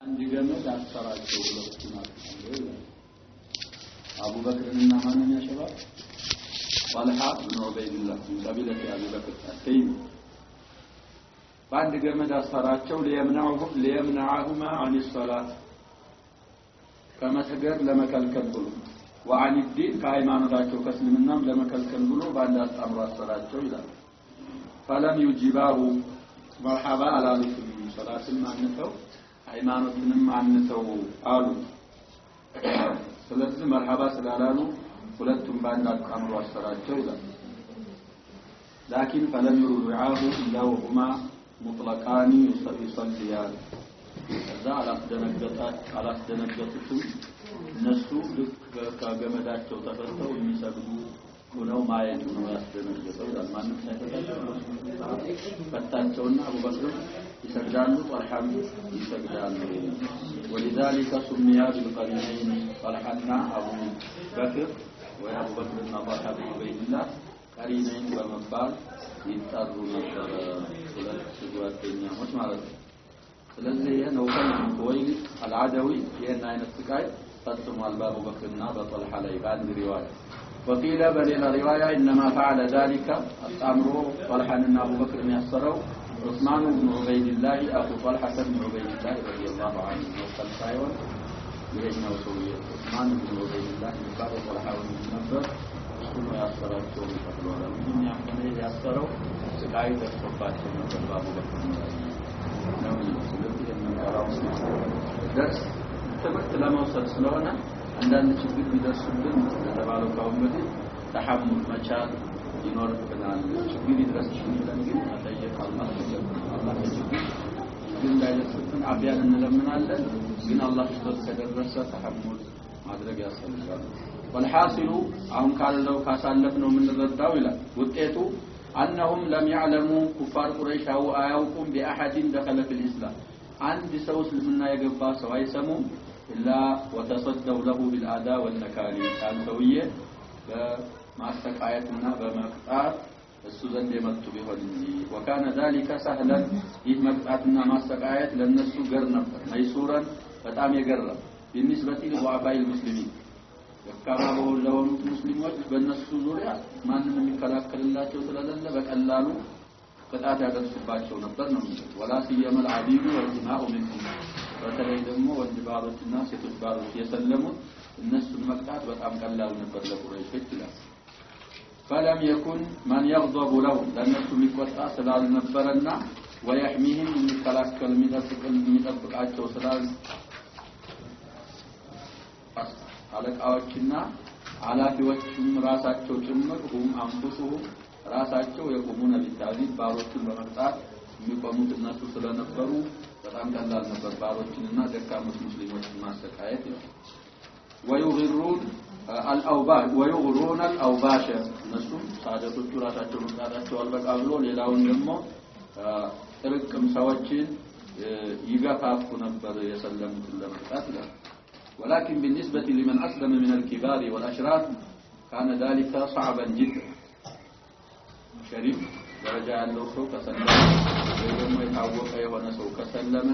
አንድ ገመድ አሰራቸው ሁለቱን አጥተው አቡ በክርና ማንን ያሸባል ጣልሃ ብን ዑበይድላህ من قبيلة أبي بكر التيمي بعد ገመድ አሰራቸው ليمنعهما عن الصلاة ከመስገድ ለመከልከል ብሎ وعن الدين ከሃይማኖታቸው ከእስልምናም ለመከልከል ብሎ ባንድ አጣምሮ አሰራቸው ይላል فلم يجيبه مرحبا على صلاة ማንተው ሃይማኖትንም አንተው አሉ ስለዚህ መርሐባ ስላላሉ ሁለቱም ባንድ አጣምሮ አሰራቸው ይላል لكن فلم يرعاه إلا وهما مطلقان يصليان እዛ አላስደነገጡትም እነሱ ከገመዳቸው ተፈተው የሚሰግዱ ሆነው ማየት ነው ያስደነገጠው ይላል ማንም ሳይፈታቸው ፈታቸውና አቡበክር ይሰግዳሉ ጣልሃም ይሰግዳሉ ولذلك سمي بالقرينين طلحة أبو بكر وأبو بكر بن طلحة بن عبيد الله قرينين በመባል ይጠሩ ነበር ሁለት ጓደኛሞች ማለት ነው ስለዚህ ነው ወይ አልዓደዊ የና አይነት ስቃይ ፈጽሟል በአቡ በክርና በጠልሃ ላይ በአንድ ሪዋያ وقيل بل الروايه انما فعل ذلك الامر طلحه بن ابو بكر يسروا عثمان بن عبيد الله ابو طلحه بن عبيد الله رضي الله عنه وقال سايون يرجعوا سويه عثمان بن عبيد الله قال طلحه بن نبر ثم يسروا فقالوا من يعمل يسروا سقاي تسقطاቸው ነበር በአቡ በክር ነው ስለዚህ የምንቀራው ደስ ትምህርት ለመውሰድ ስለሆነ አንዳንድ ችግር ቢደርስብን ለተባለው ካውመዲ ተሐሙል መቻል ይኖርብናል ችግር ይደርስብን ግን አጠየቅ አላህ ችግር እንዳይደርስብን አብያን እንለምናለን ግን አላህ ስለተደረሰ ተሐሙል ማድረግ ያስፈልጋል والحاصل አሁን ካለው ካሳለፍነው ምን ረዳው ይላል ውጤቱ انهم لم يعلموا كفار قريش او اياكم باحد دخل في الاسلام عند ሰው እስልምና የገባ ሰው አይሰሙም إلا وتصدوا له بالأداء والنكالي كان سوية بمعسكايتنا بمقطعات السوزن يمتو بهولنجي وكان ذلك سهلا إذ مقطعتنا معسكايت للنسو قرنا ميسورا فتام يقرب بالنسبة لضعفاء المسلمين كما بقول لهم المسلمين بالنسو زوريا ما نمي كلاكل الله وتلالله بكاللالو قطعات ያደርሱባቸው ነበር ነው ولا سيما العبيد والدماء منهم በተለይ ደግሞ ወንድ ባሮችና ሴቶች ባሮች የሰለሙት እነሱን መቅጣት በጣም ቀላል ነበር ለቁረይሾች ይላል فلم يكن من يغضب لهم ለነሱ የሚቆጣ ስላልነበረና ويحميهم የሚከላከል የሚጠብቃቸው ስላል አለቃዎችና ኃላፊዎችም ራሳቸው ጭምር ሁም አንፉሱሁም ራሳቸው የቆሙና ቢታዚብ ባሮችን በመቅጣት የሚቆሙት እነሱ ስለነበሩ በጣም ቀላል ነበር ባሮችንና ደካሞች ሙስሊሞችን ማሰቃየት ነው ويغرون الأوباش እነሱ ሳደቶቹ ራሳቸው መቅጣታቸው አልበቃ ብሎ ሌላውን ደግሞ ጥርቅም ሰዎችን ይገፋፉ ነበር የሰለሙትን ለመቅጣት ይላል ولكن بالنسبة لمن أسلم من الكبار والأشراف كان ذلك صعبا جدا شريف درجة ያለው ሰው ከሰለመ ወይ ደግሞ የታወቀ የሆነ ሰው ከሰለመ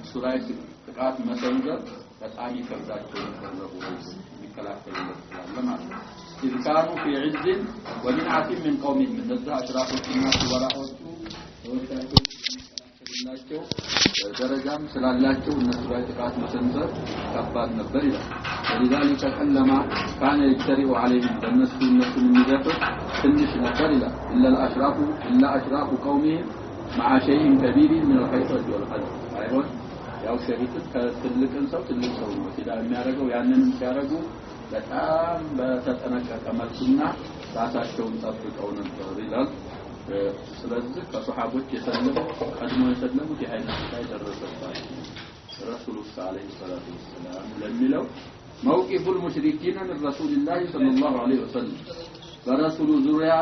እሱ ላይ ጥቃት መሰንዘር በጣም ይከብዳቸው ነበር ለሁሉ የሚከላከሉት ማለት ነው إذ كانوا في عز ومنعة من قومهم من ذا أشرافنا وراءዎቹ ወጣቸው ደረጃም ስላላቸው እነሱ ላይ ጥቃት መሰንዘር ከባድ ነበር ይላል ولذلك كلما كان يجرئ عليهم الناس የሚደፍር ትንሽ ነበር ይላል إلا أشراف قومهم مع شيء كبير من الخيرات والخير አይሆን ያው ሸሪክ ከትልቅን ሰው ትልቅ ሰው ነው ሲዳ የሚያደርገው ያንንም ሲያደርጉ በጣም በተጠነቀቀ መልኩና ራሳቸውን ጠብቀው ነበር ይላል ስለዚህ ከሱሐቦች የሰለሙ ቀድሞ የሰለሙት የአይነት ላይ ደረሰባቸው ረሱሉ ሰለላሁ ዐለይሂ ወሰለም ለሚለው موقف المشركين من رسول الله صلى الله عليه وسلم برسول ዙሪያ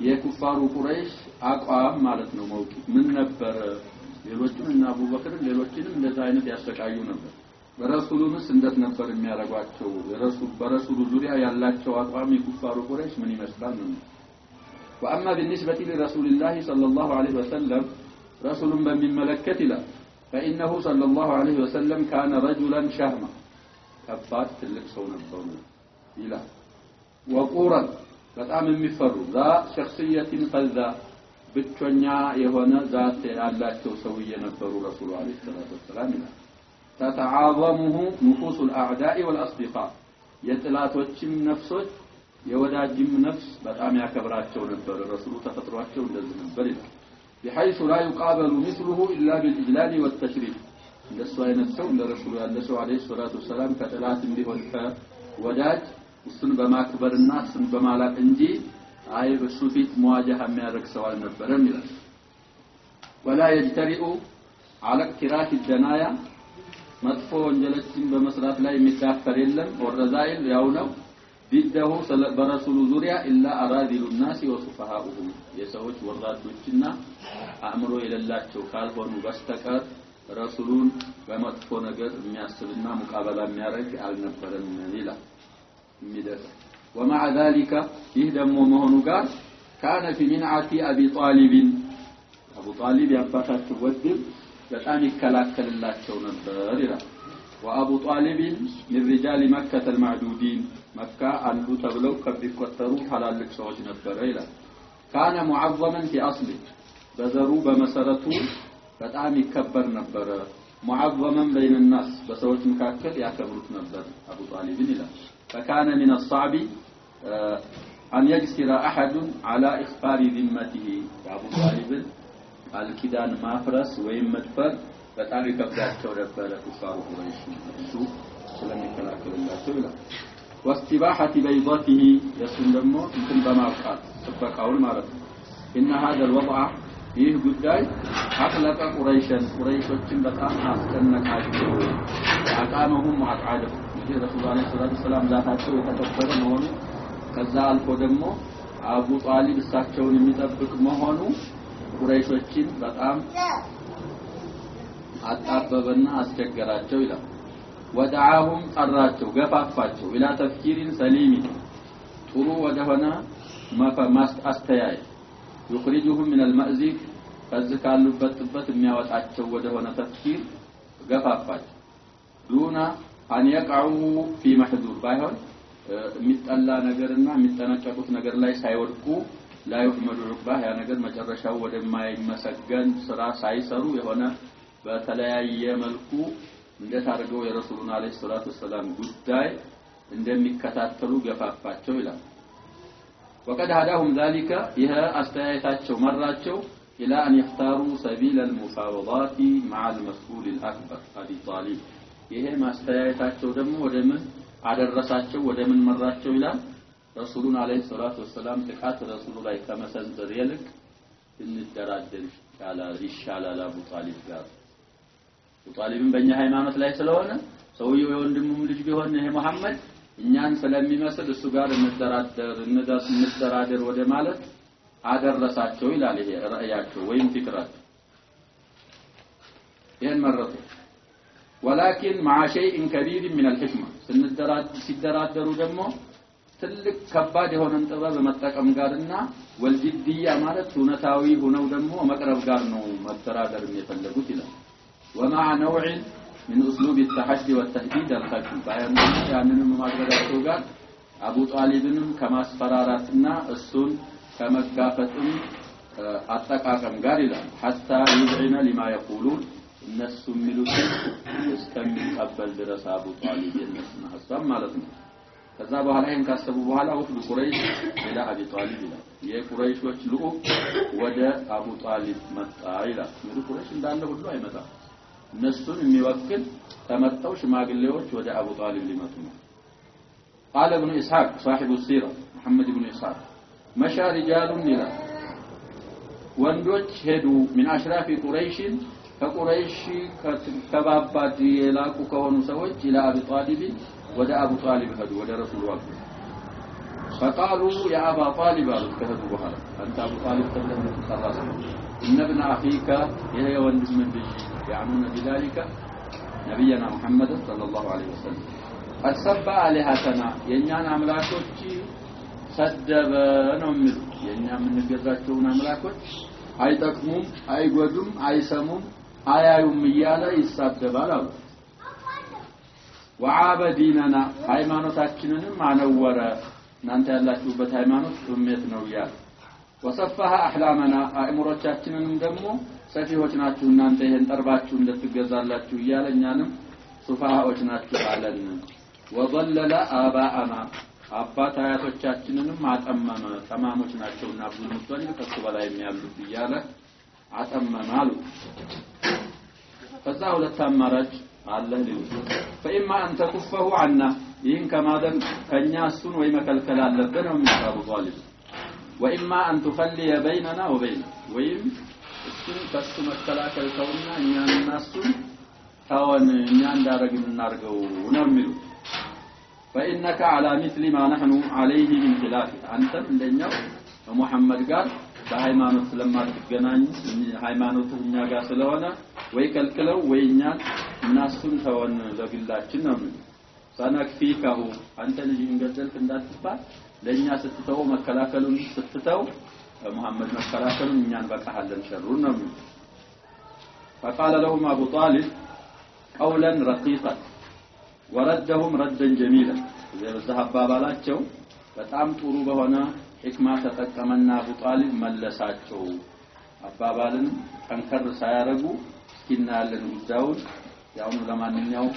የኩፋሩ ቁረይሽ አቋም ማለት ነው موقف ምን ነበር ሌሎችንና አቡበክር ሌሎችንም እንደዛ አይነት ያሰቃዩ ነበር በረሱሉስ እንደት ነበር የሚያረጋቸው በረሱሉ ዙሪያ ያላቸው አቋም የኩፋሩ ቁረይሽ ምን ይመስላል ነው واما بالنسبه لرسول الله صلى الله عليه وسلم رسول بمملكه لا فإنه صلى الله عليه وسلم كان رجلا شهما كبات تلك سو ነበሩ ይላል وقورا በጣም የሚፈሩ ذا شخصية فذا ብቸኛ የሆነ ዛት ያላቸው ሰውዬ ነበሩ ረሱሉ አለይሂ ሰላቱ ወሰለም ይላል تتعاظمه نفوس الأعداء والأصدقاء የጥላቶችም ነፍሶች የወዳጅም ነፍስ በጣም ያከብራቸው ነበር ረሱሉ ተፈጥሯቸው እንደዚህ ነበር ይላል بحيث لا يقابل مثله إلا بالإجلال والتشريف እንደሱ አይነት ሰው ለረሱሉ ያለ ሰው አለይሂ ሰላቱ ወሰለም ከጥላት እንዲሆን ከወዳጅ እሱን በማክበርና እሱን በማላቅ እንጂ አይ በሱ ፊት መዋጃህ የሚያደርግ ሰው አልነበረም ይላል ولا يجترئ على اقتراف الدنايا መጥፎ ወንጀሎችን በመስራት ላይ የሚዳፈር የለም ወረዛይል ያው ነው ቢደሁ በረሱሉ ዙሪያ ኢላ አራዲሉ الناس وسفهاؤهم የሰዎች ወራዶችና አእምሮ የሌላቸው ካልሆኑ በስተቀር ረሱሉን በመጥፎ ነገር የሚያስብና ሙቃበላ የሚያደርግ አልነበረም ይላል የሚደርስ ومع ذلك ይህ ደግሞ መሆኑ ጋር كان في منعة أبي طالب أبو طالب ያባታቸው ወድብ በጣም ይከላከልላቸው ነበር ይላል وأبو طالب من رجال مكة المعدودين مكة አሉ ተብለው ከቢቆጠሩ ሐላልቅ ሰዎች ነበር ይላል كان معظما في أصله በዘሩ በመሰረቱ በጣም ይከበር ነበር معظما بين الناس በሰዎች መካከል ያከብሩት ነበር أبو طالب ይላል فكان من الصعب أن يجسر أحد على إخبار ذمته أبو طالب الكدان مافرس ويمدفر በጣም ይከብዳቸው ነበር ኩፋሩ ቁረይሽ እሱ ስለሚከላከልላቸው ይላል واستباحة بيضته يسن ደግሞ እንትን በማውቃት ተበቃውን ማለት ነው إن هذا الوضع ይህ ጉዳይ አጥለቀ ቁረይሾችን በጣም አስጨነቃቸው አቃመሁም አቃደው ይህ ረሱላህ ሰለላሁ ዐለይሂ ወሰለም ዛታቸው የተከበረ መሆኑ ከዛ አልፎ ደግሞ አቡ ጣሊብ እሳቸውን የሚጠብቅ መሆኑ ቁረይሾችን በጣም አጣበበና አስቸገራቸው ይላል ወደዓሁም ጠራቸው ገፋፋቸው ኢላ ተፍኪሪን ሰሊሚ ጥሩ ወደሆነ መፈማስ አስተያይ يخرجهم من المأزق فذكالበት ጥበት የሚያወጣቸው ወደሆነ ተፍኪር ገፋፋቸው ዱና አን يقعوا في محذور ባይሆን የሚጠላ ነገርና የሚጠነቀቁት ነገር ላይ ሳይወድቁ لا يحمد عقباه ያ ነገር መጨረሻው ወደማይመሰገን ስራ ሳይሰሩ የሆነ በተለያየ መልኩ እንደታርገው የረሱሉን አለይሂ ሰላቱ ወሰለም ጉዳይ እንደሚከታተሉ ገፋፋቸው ይላል وقد هداهم ذلك إها أستياتاتشو مراتشو إلى أن يختاروا سبيل المفاوضات مع المسؤول الأكبر أبي طالب إها ما أستياتاتشو دمو ودمن على الرساتشو ودمن مراتشو إلى رسولنا عليه الصلاة والسلام تقات رسول الله كما سنزر يلك إن الدرادر على رشال على أبو طالب قال أبو طالب بني هايمانة لا يسلونا سويو يوندمو ملج بيهونه محمد እኛን ስለሚመስል እሱ ጋር እንደራደር ወደ ማለት አደረሳቸው ይላል ይሄ ራእያቸው ወይም ፍቅራቸው ይሄን መረጡ ولكن مع شيء كبير من الحكمه ሲደራደሩ ደግሞ ትልቅ ከባድ የሆነ ጥበብ በመጠቀም ጋርና ወልጅዲያ ማለት ሱነታዊ ሆነው ደግሞ መቅረብ ጋር ነው መደራደር የሚፈልጉት ይላል ومع نوع من أسلوب التحدي والتهديد الخفي يعني ማድረጋቸው ጋር አቡ ጣሊብንም ከማስፈራራትና እሱን ከመጋፈጥም አጠቃቀም ጋር ይላል حتى يذعن لما يقولون እነሱ የሚሉት እስከሚቀበል ድረስ አቡ ጣሊብ የነሱን ሐሳብ ማለት ነው ከዛ በኋላ ይሄን ካሰቡ በኋላ ወፍዱ ቁረይሽ ኢላ አቢ ጣሊብ ይላል የቁረይሾች ልኡክ ወደ አቡ ጣሊብ መጣ ይላል ቁረይሽ እንዳለ ሁሉ አይመጣም እነሱን የሚወክል ተመጣው ሽማግሌዎች ወደ አቡ ጣሊብ ሊመጡ ነው قال ابن اسحاق صاحب السيره محمد بن اسحاق مشى رجال الى ወንዶች ሄዱ من اشراف قريش ከቁረይሽ ከተባባድ የላቁ ከሆኑ ሰዎች الى ابي طالب ወደ አቡ ጣሊብ ሄዱ ወደ ረሱሉ አሉ فقالوا يا ابا طالب ከሄዱ በኋላ አንተ አቡ ጣሊብ ተብለህ ተጠራህ ان ابن اخيك ይሄ ወንድም ልጅ يعنون بذلك نبينا محمد صلى الله عليه وسلم قد سب آلهتنا የኛን አምላኮች ሰደበ ነው የሚሉት የኛ የምንገዛቸውን አምላኮች አይጠቅሙም አይጎዱም አይሰሙም አያዩም እያለ ይሳደባል አሉ። ወዓበ ዲነና ሃይማኖታችንንም አነወረ እናንተ ያላችሁበት ሃይማኖት ኡመት ነው ይላል። ወሰፈሃ አህላመና አእምሮቻችንንም ደግሞ ሰፊዎች ናችሁ እናንተ ይሄን ጠርባችሁ እንድትገዛላችሁ እያለ እኛንም ሱፋሃዎች ናችሁ አለን። ወضلل አባአና አባት አያቶቻችንንም አጠመመ ተማሞች ናቸውና አብዱ ሙጠሊብ ከሱ በላይ የሚያሉት እያለ አጠመመ አሉ። ከዛ ሁለት አማራጭ አለ ሊሉ فإما أن تكفه عنا ይህን ከማደም ከኛ እሱን ወይ መከልከል አለብን ነው የሚለው አቡ ጣሊብ وإما أن تخلي بيننا وبينه ወይም እሱን ከሱ መከላከል ተውና እኛና እሱን ታውን እኛ እንዳረግን እናርገው ነው የሚሉት። فإنك على مثل ما نحن عليه من خلاف أنت እንደኛው ከሙሐመድ ጋር በሃይማኖት ስለማትገናኙ ሃይማኖቱ እኛ ጋር ስለሆነ ወይ ከልክለው ወይ እኛን እናሱን ተወን ለግላችን ነው የሚሉት። ሰነክፊከሁ አንተ ልጅ እንገደልክ እንዳትባል ለኛ ስትተው መከላከሉን ስትተው ሙሐመድ መከላከሉን እኛን በቃለን ሸሩን ነው የሚሉት። فقال لهم أبو طالب قولا رقيقا وردهم ردا جميلا ذهب ባባላቸው በጣም ጥሩ በሆነ ህክማ ተጠቀመና አቡ ጣሊብ መለሳቸው። አባባልን ጠንከር ሳያረጉ እስኪና ያለን ጉዳዩን ያው ለማንኛውም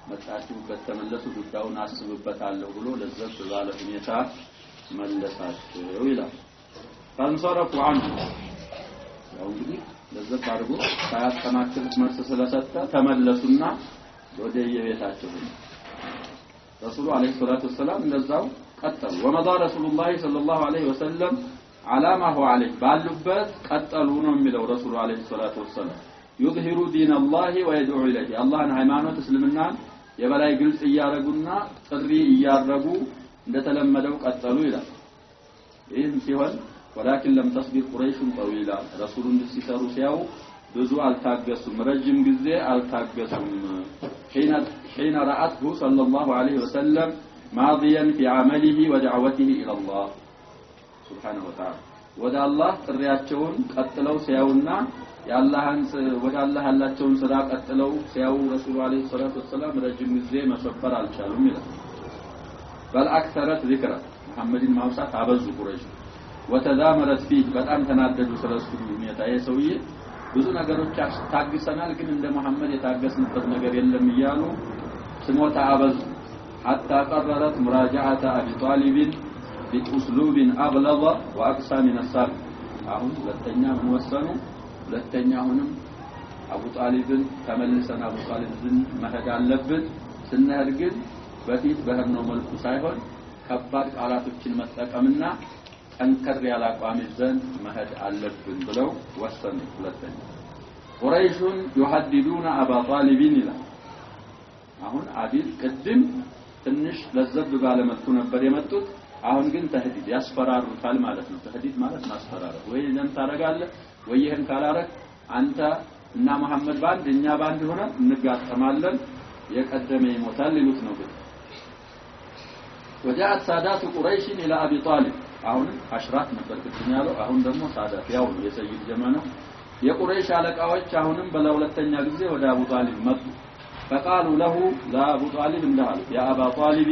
መጣችሁበት ተመለሱ ጉዳዩን አስቡበታለሁ ብሎ ለዘብ ባለ ሁኔታ መለሳቸው ይላል። ፈንሰረፉ عنه ያው እንግዲህ ለዘብ አድርጎ ሳያጠናክር መልስ ስለሰጠ ተመለሱና ወደ የቤታቸው ረሱሉ አለይሂ ሰላቱ ወሰለም እንደዛው ቀጠሉ። ومضى رسول الله صلى الله عليه وسلم على ما هو عليه ባሉበት ቀጠሉ ነው የሚለው ረሱሉ አለይሂ ሰላቱ ወሰለም يظهر دين الله ويدعو اليه አላህን ሃይማኖት እስልምናን የበላይ ግልጽ እያረጉና ጥሪ እያረጉ እንደተለመደው ቀጠሉ ይላል። ይህም ሲሆን ولكن لم تصبر قريش طويلا رسولun ሲሰሩ ሲያው ብዙ አልታገሱም ረጅም ጊዜ አልታገሱም። حين رأته صلى الله عليه وسلم ماضيا في عمله ودعوته إلى الله سبحانه وتعالى ወደ አላህ ጥሪያቸውን ቀጥለው ሲያውና ያላህን ወደ አላህ ያላቸውን ስራ ቀጥለው ሲያው ረሱሉ አለይሂ ሰላቱ ወሰለም ረጅም ጊዜ መሰበር አልቻሉም ይላል። بل اكثرت ذكر محمدን ማውሳት አበዙ ቁረይሽ وتذامرت فيه በጣም ተናደዱ ስለሱ ሁኔታ የሰውዬ ብዙ ነገሮች ታግሰናል ግን እንደ መሐመድ የታገስንበት ነገር የለም ይያሉ ስሞታ አበዙ حتى قررت مراجعه ابي طالب باسلوب ابلغ واقصى من السابق አሁን ሁለተኛ ምን ወሰኑ ሁለተኛውንም አቡ ጣሊብን ተመልሰን አቡ ጣሊብን መሄድ አለብን ስንሄድ ግን በፊት በህርነው መልኩ ሳይሆን ከባድ ቃላቶችን መጠቀምና ጠንከር ያለ አቋም ይዘን መሄድ አለብን ብለው ወሰኑ። ሁለተኛ ቁረይሹን يحددون ابا طالب ይላል። አሁን አዲል ቅድም ትንሽ ለዘብ ባለ መልኩ ነበር የመጡት አሁን ግን ተህዲድ ያስፈራሩታል ማለት ነው። ተህዲድ ማለት ማስፈራራት ወይ ለምን ታረጋለህ ወይ ይሄን ካላረክ አንተ እና መሐመድ ባንድ እኛ ባንድ ሆነ እንጋጠማለን የቀደመ ይሞታል ይሉት ነው። ግን وجاءت سادات قريش الى ابي طالب አሁን አሽራት ነበር ቅድም ያለው አሁን ደግሞ ሳዳት ያው የሰይድ ጀማና የቁረይሽ አለቃዎች አሁንም በለሁለተኛ ጊዜ ወደ አቡ ጣሊብ መጡ። فقالوا له لا ابو طالب እንዳሉ يا ابا طالب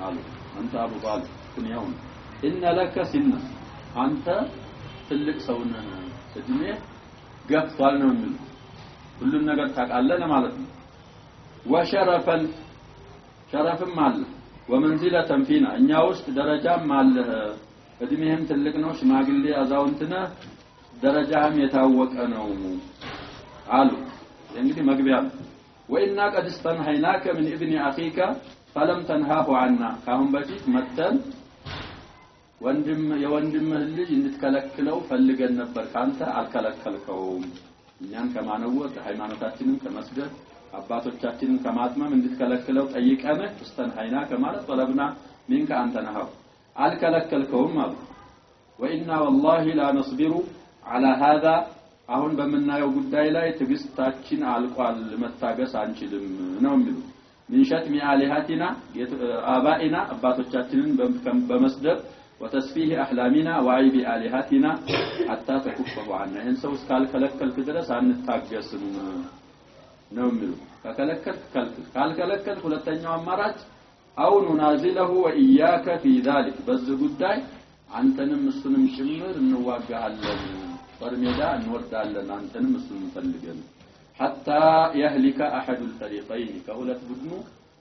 አሉ አንተ አቡ ጣሊብ ኩንያውን ان لك سن አንተ ትልቅ ሰው ነህ እድሜ ገፍቷል ነው የሚሉ ሁሉን ነገር ታውቃለህ ለማለት ነው። ወሸረፈን ሸረፍም አለ ومنزله فينا እኛ ውስጥ ደረጃም አለ እድሜህም ትልቅ ነው ሽማግሌ አዛውንት ነህ ደረጃህም የታወቀ ነው አሉ። እንግዲህ መግቢያ وإنا قد استنهيناك من ابن أخيك فلم تنهاه عنا ካሁን በፊት መተን የወንድምህ ልጅ እንድትከለክለው ፈልገን ነበር ካንተ አልከለከልከውም። እኛን ከማነወት ሃይማኖታችንን ከመስገድ አባቶቻችንን ከማጥመም እንድትከለክለው ጠይቀንህ استنهينا ከማለት طلبنا منك أن تنهاه አልከለከልከውም አሉ። وإنا والله لا نصبر على هذا አሁን በመናየው ጉዳይ ላይ ትግስታችን አልቋል መታገስ አንችልም ነው የሚሉት። من شتم آلهتنا آبائنا አባቶቻችንን በመስደብ وتسفيه أحلامنا وعيب آلهاتنا حتى تكفه عنا إن سوس كالكلكل كدرس عن التاجس نوملو كالكلكل ሁለተኛው አማራጭ أو ننازله وإياك في ذلك بس ጉዳይ አንተንም እሱንም ጭምር እንዋጋለን ፈርሜዳ እንወርዳለን አንተንም እሱንም ፈልገን حتى يهلك أحد الفريقين كሁለት ቡድኑ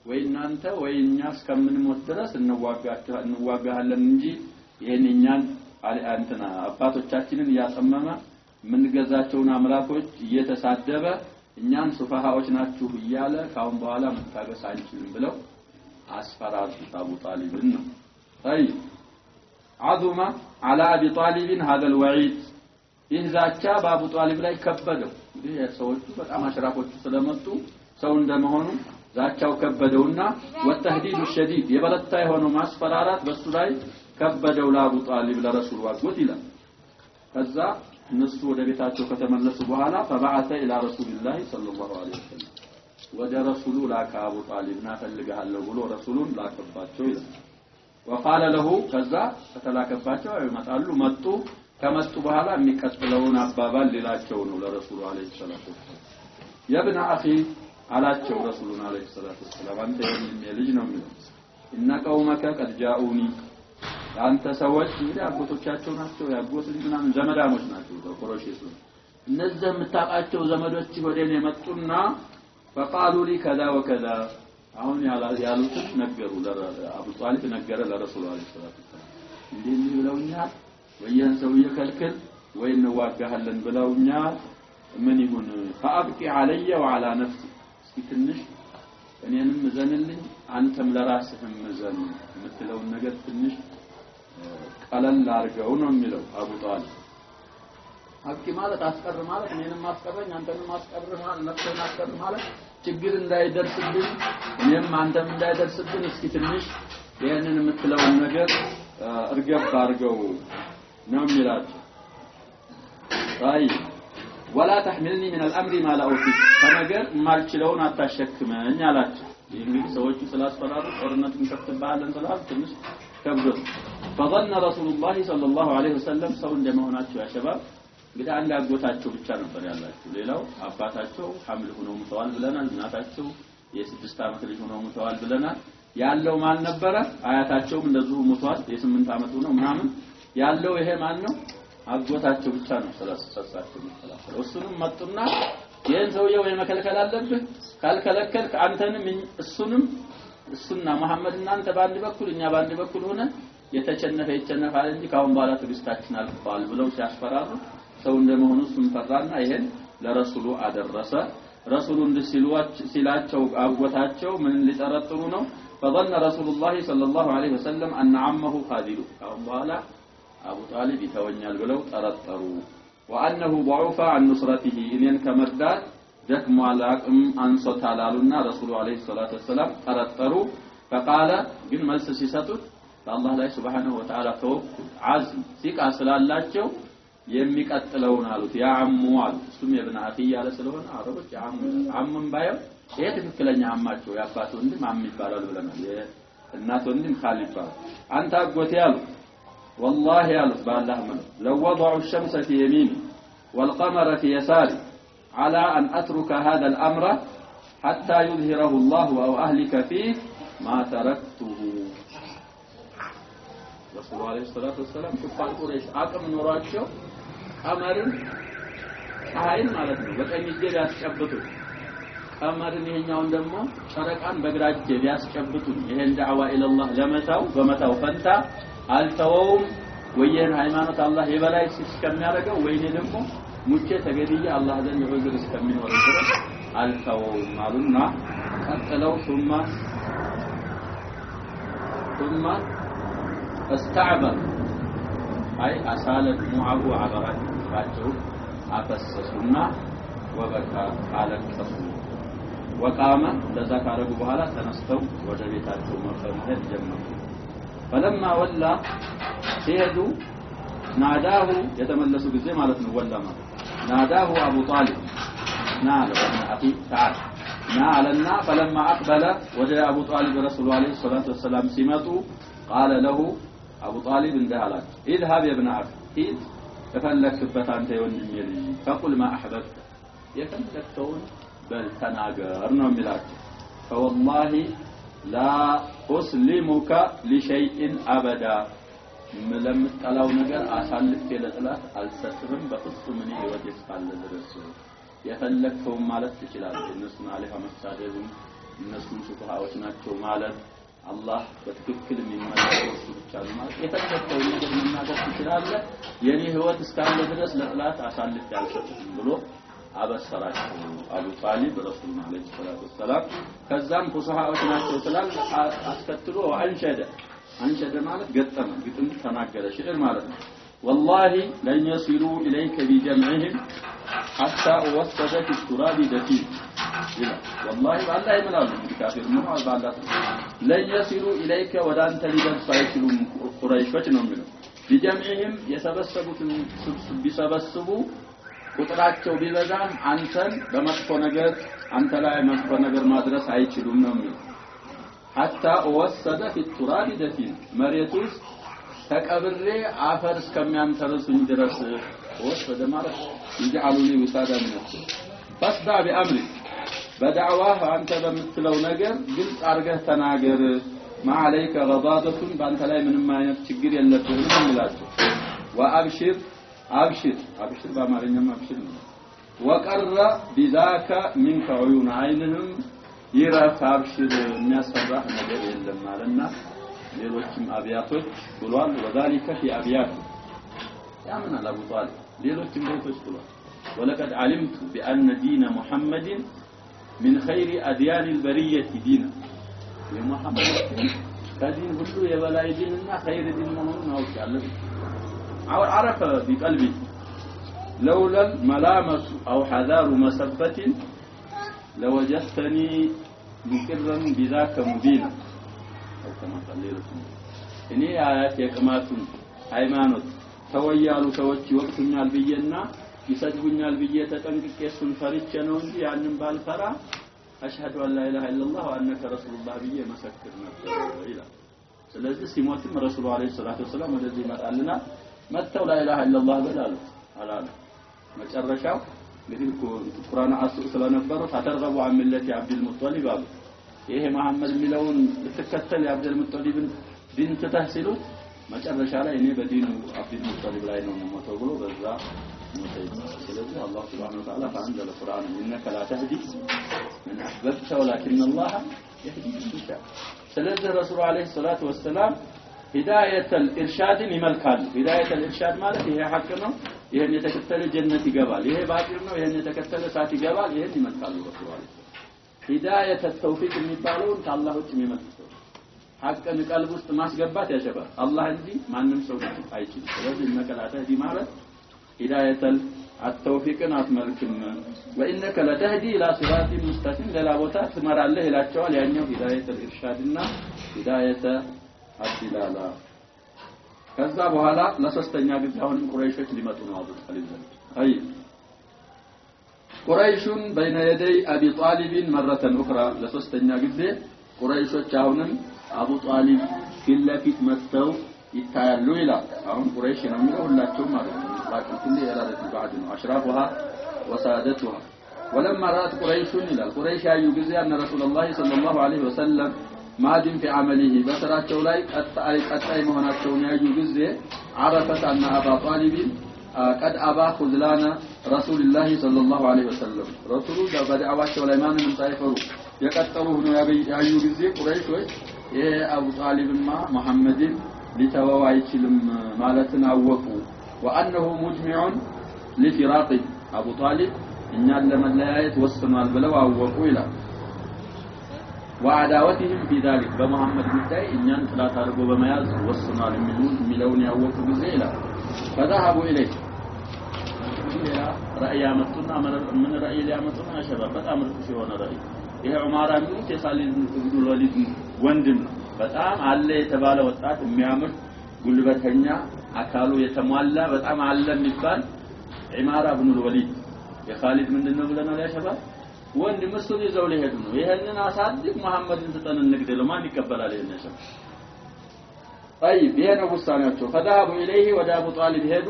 ወይ እናንተ ወይ እኛ እስከምንሞት ድረስ እንዋጋለን እንጂ ይሄንኛን አንተና አባቶቻችንን ያጸመመ ምን ገዛቸውን አምላኮች እየተሳደበ እኛን ሱፋሃዎች ናችሁ ይያለ ካሁን በኋላ መታገስ አንችልም ብለው አስፈራሩ አቡ ጣሊብን ነው አይ عظم على ابي طالب هذا الوعيد ኢህዛቻ በአቡ ጣሊብ ላይ ከበደው እንግዲህ ሰዎቹ በጣም አሽራፎቹ ስለመጡ ሰው እንደመሆኑ ዛቻው ከበደውና ወተህዲዱ الشديد የበለታ የሆነው ማስፈራራት በሱ ላይ ከበደው ለአቡ ጣሊብ ለረሱል ዋጉት ይላል ከዛ እነሱ ወደ ቤታቸው ከተመለሱ በኋላ فبعث الى رسول الله صلى الله عليه وسلم ወደ ረሱሉ ላከ አቡ ጣሊብና ፈልጋለሁ ብሎ ረሱሉን ላከባቸው ይላል وقال له ከዛ ተላከባቸው ይመጣሉ መጡ ከመጡ በኋላ የሚቀጥለውን አባባል ሌላቸው ነው ለረሱሉ አለይሂ ሰላቱ ያ ابن اخي አላቸው ረሱሉን አለይሂ ሰላቱ ወሰለም አንተ የልጅ ነው የሚለው እና ቀውመከ قد جاءوني አንተ ሰዎች እንግዲህ አጎቶቻቸው ናቸው ያጎት ልጅናን ዘመዳሞች ናቸው በቁረይሽ እነዚህ የምታውቃቸው ዘመዶች ወደኔ መጡና فقالوا لي كذا وكذا አሁን ያሉትን ነገሩ ለአቡ ጣሊብ ነገረ ለረሱሉ አለይሂ ሰላቱ ወሰለም እንዲህ ብለውኛል ወይን ሰው ይከልከል ወይ እንዋጋለን ብለውኛል ምን ይሁን فابقي علي وعلى نفسي ትንሽ እኔንም ዘንልኝ አንተም ለራስህም ዘን የምትለው ነገር ትንሽ ቀለል አድርገው ነው የሚለው አቡ ጣሊብ አብቂ ማለት አስቀር ማለት እኔንም ማስቀረኝ አንተንም ማስቀር ማለት ነፍስህን አስቀር ማለት ችግር እንዳይደርስብኝ እኔም አንተም እንዳይደርስብኝ እስኪ ትንሽ ይሄንን የምትለው ነገር እርገብ አድርገው ነው የሚላቸው አይ ولا تحملني من الامر ما لا اوتي فنجر ማልችለውን አታሸክመኝ አላቸው እንግዲህ ሰዎቹ ስላስፈራሩ ጦርነት እንከፍትባለን ስላሉ ትንሽ ከብዶት فظن رسول الله صلى الله عليه وسلم ሰው እንደመሆናቸው ያሸባብ እንግዲህ አንድ አጎታቸው ብቻ ነበር ያላቸው ሌላው አባታቸው ሐምል ሆነው ሙተዋል ብለናል እናታቸው የ6 አመት ልጅ ሆነው ሙተዋል ብለናል ያለው ማን ነበረ አያታቸውም እንደዚሁ ሙተዋል የ8 አመት ሆነው ምናምን ያለው ይሄ ማን ነው አጎታቸው ብቻ ነው ስለሰሳቸው መከላከል እሱንም መጡና ይሄን ሰውየው የመከለከል አለብህ ካልከለከልክ አንተንም እሱንም እሱና መሐመድና አንተ ባንድ በኩል እኛ ባንድ በኩል ሆነ የተቸነፈ ይቸነፋል እንጂ ካሁን በኋላ ትግስታችን አልፏል ብለው ሲያስፈራሩ ሰው እንደመሆኑ እሱን ፈራና ይሄን ለረሱሉ አደረሰ ረሱሉ ሲላቸው አጎታቸው ምን ሊጠረጥሩ ነው فظن رسول الله صلى الله عليه وسلم ان عمه خاذل ካሁን በኋላ አቡ ጣሊብ ይተወኛል ብለው ጠረጠሩ وانه ضعف عن نصرته እኔን ከመርዳት ደክሟል አቅም አንሶታላሉና ረሱሉ አለይሂ ሰላቱ ወሰለም ጠረጠሩ فقال ግን መልስ ሲሰጡት በአላህ ላይ Subhanahu Wa Ta'ala ተወኩል አዝም ሲቃ ስላላቸው የሚቀጥለውን አሉት ያ አሙ አሉ እሱም የብን አኺ ያለ ስለሆነ አረቦች አሙን ባየው ይሄ ትክክለኛ አማቸው ያባቱ ወንድም አም ይባላል ብለናል የእናት ወንድም ኻል ይባላል አንተ አጎቴ ያሉ والله ያሉት በአላህ ምን لو وضعوا الشمس في يميني والقمر في يساري على ان اترك هذا الامر حتى يظهره الله او اهلك فيه ما تركته رسول الله عليه الصلاه والسلام كفار قريش አቅም ኖራቸው ቀመርን ፀሐይን ማለት ነው በቀኝ እጅ ያስጨብጡ ቀመርን ይሄኛውን ደግሞ ጨረቃን በግራ እጅ ያስጨብጡ ይሄን ዳዕዋ ኢላላህ ለመታው በመታው ፈንታ አልተወውም ወየን ሃይማኖት አላህ የበላይ እስከሚያደርገው ወይኔ ደግሞ ሙቼ ተገድዬ አላህ ዘንድ ወዝር እስከሚኖር ድረስ አልተወውም አሉና ቀጥለው ثم استعبر اي اسال دموعه عبرت فاجو افسسنا وبكى على الكسو وقام لذا ካረጉ በኋላ ተነስተው ወደ ቤታቸው መሄድ ጀመሩ فلما ولى ሲሄዱ ናዳሁ የተመለሱ ጊዜ ማለት ነው ወላማ ናዳሁ አቡ ጣሊብ ናለ ወና አኺ تعال نالنا فلما اقبل وجاء ابو طالب رسول الله عليه الصلاه والسلام ሲመጡ قال له አቡ ጣሊብ እንዳላች اذهب يا ابن عبد ሂድ ተፈለክበት አንተ የወንድሜ ልጅ فقل ما احببت የፈለከውን በል ተናገር ነው የሚላቸው فوالله لا اسلمك لشيء ابدا ለምትጠላው ነገር አሳልፌ ለጥላት አልሰጥም በፍጹም እኔ ህይወት እስካለ ድረስ የፈለከው ማለት ትችላለህ እነሱን አለህ መሳደብ እነሱን ሱብሃዎች ናቸው ማለት አላህ በትክክል የሚመለከው እሱ ብቻ ነው ማለት የፈለከው ነገር መናገር ትችላለህ የኔ ህይወት እስካለ ድረስ ለጥላት አሳልፌ አልሰጥም ብሎ አበሰራቸው አቡ ጣሊብ ረሱል አለይሂ ሰላቱ ወሰለም ከዛም ፉሱሃዎች ናቸው ስላል አስከትሎ አንሸደ ማለት ገጠመ ግጥም ተናገረ ሽዕር ማለት ነው والله لن يصلوا اليك بجمعهم حتى وصدت التراب دفين والله بالله يملاሉ كافر ነው ባላህ لن يصلوا اليك ወዳንተ ሊደርሱ አይችሉም ቁረይሾች ነው የሚለው بجمعهم የሰበሰቡትን ቢሰበስቡ ቁጥራቸው ቢበዛም አንተን በመጥፎ ነገር አንተ ላይ መጥፎ ነገር ማድረስ አይችሉም ነው የሚለው حتى وصد في التراب دفين مريتوس ተቀብሬ አፈር እስከሚያንተርሱኝ ድረስ ወሰደ ማለት ይجعلوا لي وسادا من فاسدع بأمرك بدعواه አንተ በምትለው ነገር ግልጽ አርገህ ተናገር ما عليك غضاضة በአንተ ላይ ምንም አይነት ችግር የለብህም ይላቸው وابشر በአማርኛም አብሽር ነው وقر بذاك منك عيون عينهم ይራፍ አብሽር የሚያስፈራህ ነገር የለም ማለትና ሌሎችም አብያቶች ብሏል وذلك في ابيات ያምን አቡ ጣሊብ ሌሎችም ቤቶች ብሏል ولقد علمت بان دين محمد من خير اديان البريه دينا የሙሐመድ ከዲን ሁሉ የበላይ ዲንና خير ዲን መሆኑን አውቃለሁ عرف بقلبي لولا الملامه او حذار مسبه لوجدتني مقرا بذاك مبينا كما قالوا እኔ አያት የቅማቱን ሃይማኖት ተወያሉ ሰዎች ይወቅቱኛል በየና ይሰድቡኛል በየ ተጠንቅቄ እሱን ፈርቼ ነው እንጂ ያንን ባልፈራ አሽሃዱ አን ላ ኢላሃ ኢላላህ ወአነከ ረሱሉላህ በየ መሰክር ነበር ይላል ስለዚህ ሲሞትም ረሱሉ አለይሂ ሰላቱ ወሰለም ወደዚህ መጣልና መተው ላ ኢላሃ ኢላላህ በላሉ አላለ መጨረሻው እንግዲህ ቁርአን አስር ስለነበሩ ተተረቡ አምለቲ አብዱል ሙጠሊብ አሉ ይሄ መሐመድ ሚለውን ልትከተል የአብዱል ሙጠሊብን ዲን ተታሲሉ መጨረሻ ላይ እኔ በዲኑ አብዱል ሙጠሊብ ላይ ነው ሞተው ብሎ በዛ ሞተይ ስለዚህ አላህ Subhanahu Wa Ta'ala አንዘለ ቁርአን ኢነከ ላ ተህዲ من احببت ولكن الله يهدي من يشاء ስለዚህ ረሱል አለይሂ ሰላቱ ወሰለም ሂዳየተል ኢርሻድን ይመልካሉ ሂዳየተል ኢርሻድ ማለት ይሄ ሐቅ ነው ይሄን የተከተለ ጀነት ይገባል ይሄ ባጢል ነው ይሄን የተከተለ ሳት ይገባል ይሄን ይመልካሉ ረሱል አለይሂ ሂዳየተል ተውፊቅ የሚባለው ከአላህ ውጭ የሚመልከው ሐቅን ቀልብ ውስጥ ማስገባት ያሸባል አላህ እንጂ ማንም ሰው አይችልም ስለዚህ መከላታ ዲ ማለት ሂዳየተል አተውፊቅን አትመልክም ወኢነከ ለተህዲ ኢላ ሲራጢን ሙስተቂም ለላ ቦታ ትመራለህ ይላቸዋል ያኛው ሂዳየተል ኢርሻድና ሂዳየተ አዲላላ ከዛ በኋላ ለሶስተኛ ጊዜ አሁንም ቁረይሾች ሊመጡ ነው አቡ ጣሊብ አይ ቁረይሹን በይነ የደይ አቢ ጣሊብን መረተን اخرى ለሶስተኛ ጊዜ ቁረይሾች አሁንም አቡ ጣሊብ ፊት መጥተው ይታያሉ ይላል አሁን ቁረይሽ ነው የሚለው ሁላቸውም ማለት ነው ባቂቱን የራረት ባድ ነው አሽራፉها وسادتها ولما رات قريش الى قريش ያዩ ጊዜ አነ ረሱላህ ሰለላሁ ዐለይሂ ወሰለም ማድን في عمله በስራቸው ላይ ቀጣይ መሆናቸውን ያዩ ጊዜ عرفت ان ابا طالب قد ابا خذلان رسول الله صلى الله عليه وسلم رسول በዳዕዋቸው ላይ ማንንም ሳይፈሩ የቀጠሉ ሆነው ያዩ ጊዜ ቁረይሾች ይሄ አቡ ጣሊብማ መሐመድን ሊተወው አይችልም ማለትን አወቁ وانه مجمع لفراق ابو طالب እኛን ለመለያየት ወስኗል ብለው አወቁ ይላል وعداوتهم في ذلك በመሐመድ ጉዳይ እኛን ጥላት አድርጎ በመያዝ ወስኗል የሚለውን ያወቁ ጊዜ ይላል فذهبوا اليه رأي መጡና ምን رأي ሊያመጡና አሸባ በጣም ርኩስ የሆነ رأي ይሄ ዑማራ ሚሉት የሳሊድ ኢብኑ ወሊድ ወንድም በጣም አለ የተባለ ወጣት የሚያምር ጉልበተኛ አካሉ የተሟላ በጣም አለ የሚባል ዑማራ ኢብኑ ወሊድ የኻሊድ ምንድነው ብለናል ያሸባ ወንድም እሱን ይዘው ሊሄዱ ነው ይሄንን አሳድግ መሐመድን ተጠን እንግደለው ማን ይቀበላል ይሄን ያሸባ طيب ينو وسانياچو فذهبوا اليه ودا ابو طالب ሄዱ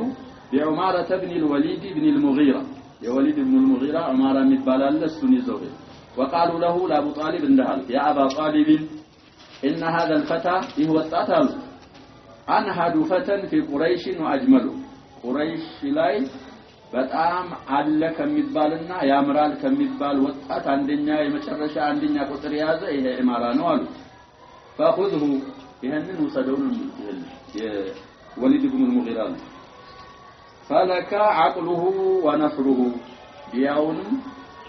بعمارة بن الوليد بن المغيرة የወሊድ بن المغيرة عمارة የሚባል አለ እሱን ይዘው وقالوا له لابو طالب እንደሃል يا ابا طالب ان هذا الفتى هو الطاطال انهد فتى في قريش واجمل قريش ላይ በጣም አለ ከሚባልና ያምራል ከሚባል ወጣት አንደኛ የመጨረሻ አንደኛ ቁጥር ያዘ ይሄ ኢማራ ነው አሉ فخذه ይሄንን ወሰደውን የወሊድ ኢብኑ ሙጊራ فلك عقله ونصره ዲያውንም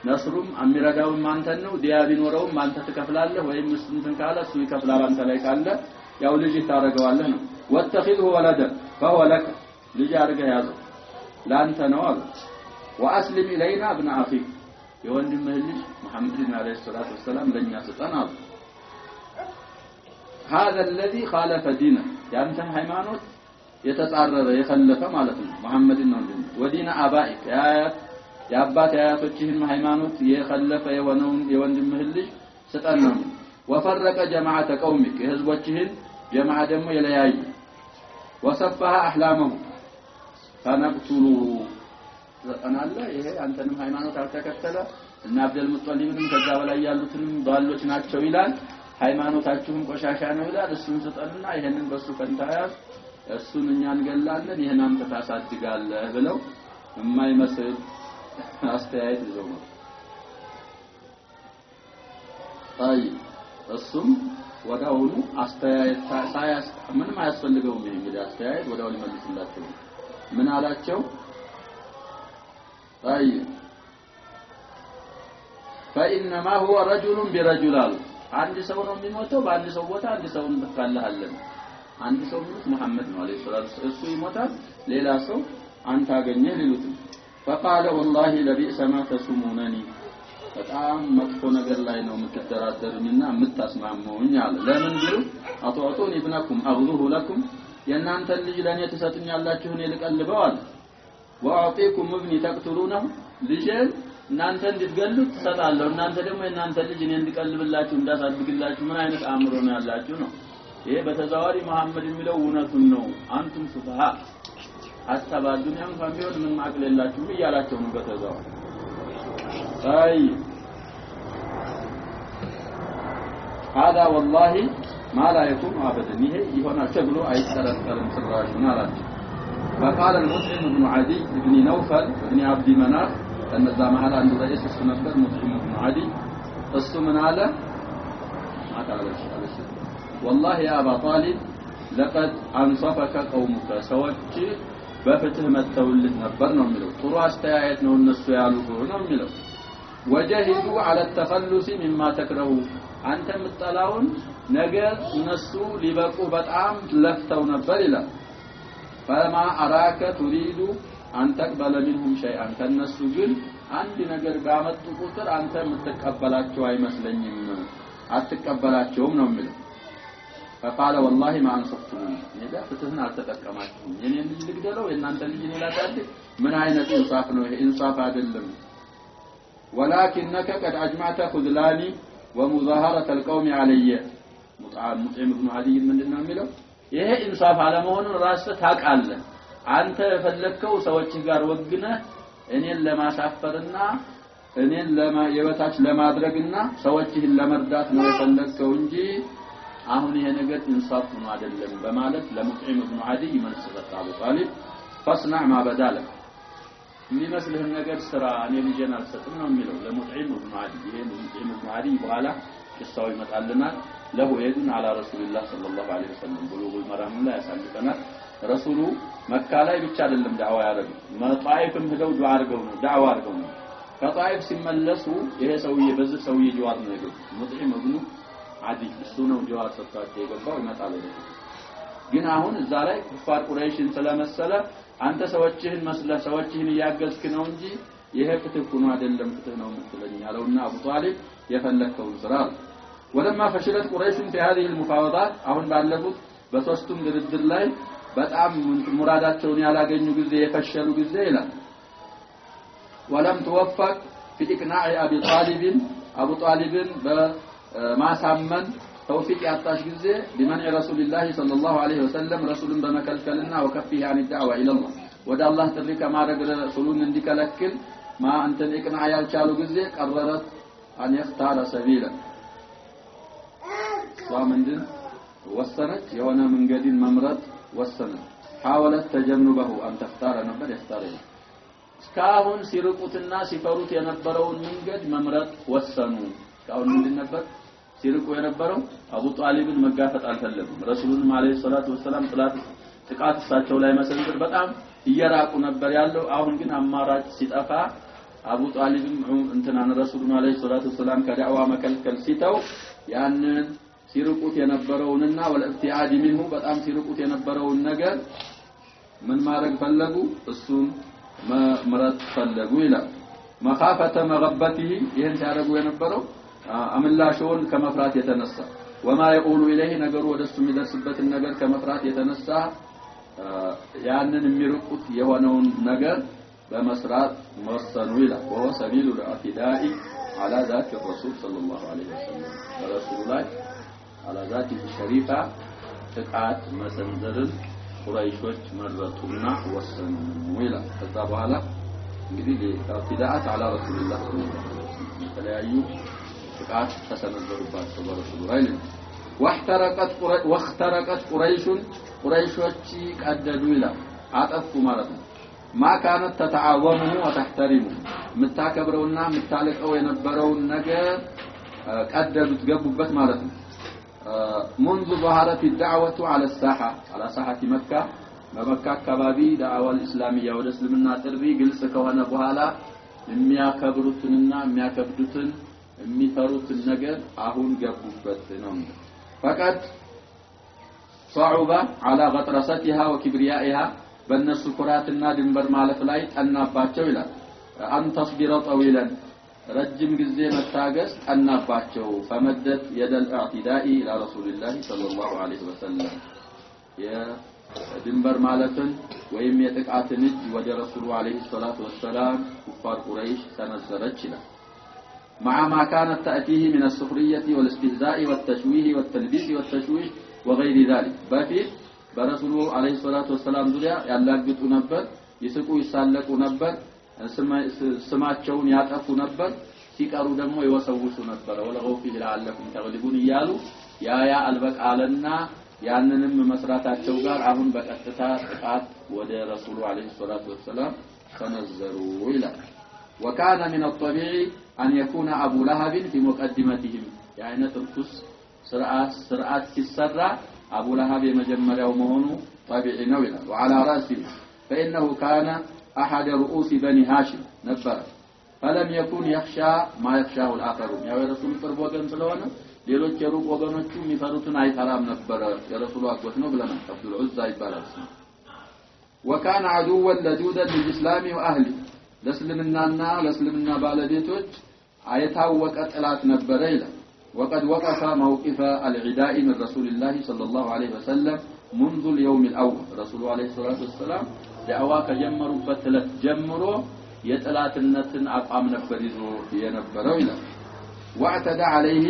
ነስሩም አሚራዳውም አንተን ነው ዲያ ቢኖረውም አንተ ትከፍላለህ ወይም እንትን ካለ እሱ ይከፍላል አንተ ላይ ካለ ያው ልጅ ታረጋዋለህ ነው واتخذه ولدا فهو لك ልጅ አድርገህ ያዘው ላንተ ነው አሉ واسلم الينا ابن اخيك የወንድምህ ልጅ መሐመድ አለይሂ ሰላቱ ወሰለም ለኛ ስጠን አሉ هذا الذي خالف دينه ያንተ ሃይማኖት የተጻረረ የከለፈ ማለት ነው መሐመድ ነው እንዴ ወዲና አባኢክ ያባት ያያቶችህን ሃይማኖት የከለፈ የሆነውን የወንድምህ ልጅ ስጠን ነው وفرق جماعه قومك የህዝቦችህን ጀማዓ ደግሞ የለያየ وصفها احلامهم فنقتله ዘጠናለ ይሄ አንተንም ሃይማኖት አልተከተለ እና አብደል ሙጠሊብንም ከዛ በላይ ያሉትንም ባሎች ናቸው ይላል ሃይማኖታችሁም ቆሻሻ ነው ይላል እሱን ስጠንና ይሄንን በሱ ፈንታያ እሱን እኛ እንገላለን ይሄን አንተ ታሳድጋለህ ብለው የማይመስል አስተያየት ይዘው ነው አይ እሱም ወዳውኑ አስተያየት ሳያስ ምንም አያስፈልገውም ይሄ እንግዲህ አስተያየት ወዳው ሊመልስላቸው ምን አላቸው አይ فانما هو رجل برجل አንድ ሰው ነው የሚሞተው በአንድ ሰው ቦታ አንድ ሰው እንተካለሃለን አንድ ሰው ነው መሐመድ ነው አለይሂ ሰላቱ እሱ ይሞታል ሌላ ሰው አንተ አገኘህ ሊሉት فقال والله لبئس ما تسمونني በጣም መጥፎ ነገር ላይ ነው የምትደራደሩኝና የምታስማሙኝ አለ ለምን ቢሉ አጥዋቱን ኢብናኩም አግዙሁ ለኩም የናንተ ልጅ ለኔ ተሰጥኛላችሁ እኔ ልቀልበው አለ ወአጢኩም ابني تقتلونه ልጅን እናንተ እንድትገሉት ተሰጣለሁ እናንተ ደግሞ የናንተ ልጅ እኔ እንድቀልብላችሁ እንዳሳድግላችሁ ምን አይነት አእምሮ ነው ያላችሁ ነው ይሄ በተዛዋሪ መሐመድ የሚለው እውነቱን ነው አንቱም ሱፋሃ አስተባ ዱንያም ካሚውን ምን ማቅለላችሁ ይያላችሁ ነው በተዛዋሪ አይ هذا والله ما لا يكون ابدا ይሄ ይሆናል ተብሎ አይጠረጠርም ጭራሽ ማለት فقال المسلم بن عدي بن نوفل بن عبد مناف እነዛ መሃል አንዱ ረئيس እሱ ነበር ሙስሊም بن عدي እሱ ምን አለ አታለሽ والله يا ابا طالب لقد انصفك قومك ሰዎች በፍትህ መተውልህ ነበር ነው የሚለው ጥሩ አስተያየት ነው እነሱ ያሉት ነው የሚለው وجهدوا على التخلص مما تكره አንተ ምጣላውን ነገር እነሱ ሊበቁ በጣም ለፍተው ነበር ይላል فما اراك تريد ان تقبل منهم شيئا ከነሱ ግን አንድ ነገር ባመጡ ቁጥር አንተ የምትቀበላቸው አይመስለኝም አትቀበላቸውም ነው የሚለው فقال والله ما انصفتم ይሄ ፍትህን አልተጠቀማችሁም የኔን ልጅ ልግደለው የናንተ ልጅ ነው ላታድግ ምን አይነት ኢንሳፍ ነው ይሄ ኢንሳፍ አይደለም ولكنك قد اجمعت خذلاني ومظاهره القوم علي مطعم ابن عدي ምንድነው የሚለው ይሄ ኢንሳፍ አለመሆኑን ራስህ ታውቃለህ አንተ የፈለከው ሰዎች ጋር ወግነህ እኔን ለማሳፈርና እኔን የበታች ለማድረግና ሰዎችን ለመርዳት ነው የፈለከው እንጂ አሁን ይሄ ነገር ኢንሳፍ ነው አይደለም በማለት ለሙጥዒም ኢብኑ አዲ መልስ ሰጠ አቡ ጣሊብ فاصنع ما بدالك የሚመስልህ ነገር ስራ እኔ ልጄን አልሰጥም ነው የሚለው ለሙጥዒም ኢብኑ አዲ ይሄ ሙጥዒም ኢብኑ አዲ በኋላ ቂሳው ይመጣልናል له يدن على رسول الله صلى الله عليه وسلم بلوغ المرام لا ያሳልፈናል ረሱሉ መካ ላይ ብቻ አይደለም ዳዕዋ ያደረጉ መጣይፍም ሄደው ዱዓ አድርገው ነው ዳዕዋ አድርገው ነው ከጣይፍ ሲመለሱ ይሄ ሰውዬ በዚህ ሰውዬ ጀዋር ነው የገባው ሙጥዒም ኢብኑ አዲ እሱ ነው ጀዋር ሰጥቷቸው የገባው ይመጣል ግን አሁን እዛ ላይ ኩፋር ቁረይሽን ስለመሰለ አንተ ሰዎችህን መስለህ ሰዎችህን ያገዝክ ነው እንጂ ይሄ ፍትህ ነው አይደለም ፍትህ ነው የምትለኝ ያለውና አቡ ጣሊብ የፈለከውን ስራ ولما فشلت قريش في هذه المفاوضات አሁን ባለፉት በሶስቱም ድርድር ላይ በጣም ሙራዳቸውን ያላገኙ ጊዜ የፈሸሉ ጊዜ ይላል ولم توفق في اقناع ابي طالب ابو طالب በማሳመን توفيق ያጣሽ ጊዜ لمنع رسول الله صلى الله عليه وسلم رسولን በመከልከልና وكفه عن الدعوه الى الله ወደ አላህ ጥሪ ከማድረግ ረሱሉን እንዲከለክል ما انت اقنع ያልቻሉ ጊዜ قررت ان يختار سبيلا ومندن وصلت የሆነ መንገድን መምረጥ ወሰነች حاولت تجنبه ان تختار ነበር يختار እስካሁን ሲርቁትና ሲፈሩት የነበረውን መንገድ መምረጥ ወሰኑ እስካሁን ምንድን ነበር ሲርቁ የነበረው አቡ ጣሊብን መጋፈጥ አልፈለጉም ረሱሉን አለይሂ ሰላቱ ወሰለም ጥቃት እሳቸው ላይ መሰንዘር በጣም እየራቁ ነበር ያለው አሁን ግን አማራጭ ሲጠፋ አቡ ጣሊብን እንተናን ረሱሉን አለይሂ ሰላቱ ወሰለም ከዳዕዋ መከልከል ሲተው ያንን ሲርቁት የነበረውንና ወልኢብቲአድ منه በጣም ሲርቁት የነበረውን ነገር ምን ማድረግ ፈለጉ እሱን መምረጥ ፈለጉ ይላል መኻፈተ መغበته ይሄን ሲያደርጉ የነበረው አምላሽውን ከመፍራት የተነሳ وما يقول اليه ነገሩ ወደሱ የሚደርስበትን ነገር ከመፍራት የተነሳ ያንን የሚርቁት የሆነውን ነገር በመስራት ወሰኑ ይላል وهو سبيل الاعتداء على ذات الرسول صلى الله عليه وسلم رسول الله على ذات الشريفه ጥቃት መሰንዘርን ቁረይሾች መረጡና ወሰኑ ይላል ከዛ በኋላ እንግዲህ ኢዕቲዳአት على رسول الله صلى الله عليه وسلم ተለያዩ ጥቃት ተሰነዘሩባቸው በረሱሉ ላይ واخترقت قريشዎች ቀደዱ ይላል አጠፉ ማለት ነው ما كانت تتعاظمه وتحترمه መታከብረውና መታለቀው የነበረውን ነገር ቀደዱት ገቡበት ማለት ነው منذ ظهرت الدعوة على الساحة على ساحة مكة በመካ አካባቢ ዳዕዋ الاسلاميه ወደ እስልምና ጥሪ ግልጽ ከሆነ በኋላ የሚያከብሩትንና የሚያከብዱትን የሚፈሩትን ነገር አሁን ገቡበት ነው فقد صعب على غطرستها وكبريائها በእነሱ ኩራትና ድንበር ማለፍ ላይ ጠናባቸው ይላል أن تصبر طويلا ረጅም ጊዜ መታገስ ጠናባቸው فمدت يد الاعتداء الى رسول الله صلى الله عليه وسلم የድንበር ማለፍን ወይም የጥቃትን እጅ ወደ ረሱሉ አለይሂ ሰላቱ ወሰለም ኩፋር ቁረይሽ ተነዘረች ይላል مع ما كانت تأتيه من السخرية والاستهزاء والتشويه والتلبيس والتشويش وغير ذلك بفيت برسول عليه الصلاة والسلام ዙሪያ ያላግጡ ነበር ይስቁ ይሳለቁ ነበር ስማቸውን ያጠፉ ነበር ሲቀሩ ደግሞ ይወሰውሱ ነበር ወለገው ፊ ለዓለኩም ተግሊቡን ይያሉ ያ አልበቃለና ያንንም መስራታቸው ጋር አሁን በቀጥታ ጥቃት ወደ ረሱሉ አለይሂ ሰላቱ ወሰለም ተነዘሩ ይላል وكان من الطبيعي أن يكون أبو لهب في مقدمتهم يعني تركس سرعات كسرة أبو لهب يمجمّر ومهونه طبيعي نولا وعلى رأسه فإنه كان أحد رؤوس بني هاشم نبرا فلم يكن يخشى ما يخشاه الآخرون يا رسول قرب وقن سلوانا ሌሎች የሩቅ ወገኖቹ የሚፈሩትን አይፈራም ነበር የረሱሉ አጎት ነው ብለናል አብዱል ዑዛ ይባላል وكان عدوا لدودا للاسلام واهله ለእስልምናና ለእስልምና ባለቤቶች አይታወቀ ጥላት ነበር ይላል وقد وقف موقف العداء من رسول الله صلى الله عليه وسلم منذ اليوم الاول رسول الله صلى الله عليه وسلم دعوا ከጀመሩበት ዕለት ጀምሮ የጥላትነትን አቋም ነበር ይዞ የነበረው ይላል واعتدى عليه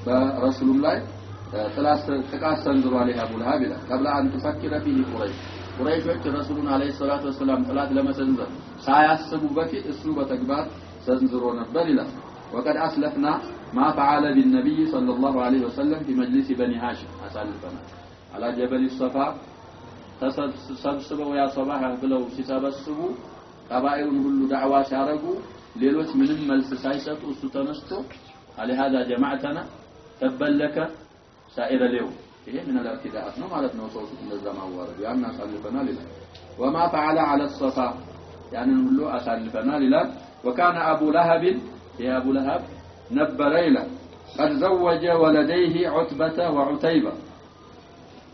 برسول الله ጥቃት ሰንዝሯል አቡ ለሃብ ይላል قبل ان تفكر فيه ቁረይሾች ረሱሉን አለይሂ ሰላቱ ወሰለም ጥላት ለመሰንዘር ሳያስቡ በፊት እሱ በተግባር ሰንዝሮ ነበር ይላል وقد اسلفنا ما فعل بالنبي صلى الله عليه وسلم في مجلس بني هاشم اسالفنا على جبل الصفا ተሰብስበው ያ ሶባህ ብለው ሲሰበስቡ ቀባኢሩን ሁሉ ዳዕዋ ሲያረጉ ሌሎች ምንም መልስ ሳይሰጡ እሱ ተነስቶ على جماعتنا تبلك سائر اليوم ይሄ ምን አላርቲዳት ነው ማለት ነው ሰው እንደዛ ማዋረድ ያና አሳልፈናል ይላል وما فعل على الصفا ያንን ሁሉ አሳልፈናል ይላል وكان ابو لهب يا ابو لهب نبر ይላል قد زوج ولديه عتبة وعتيبة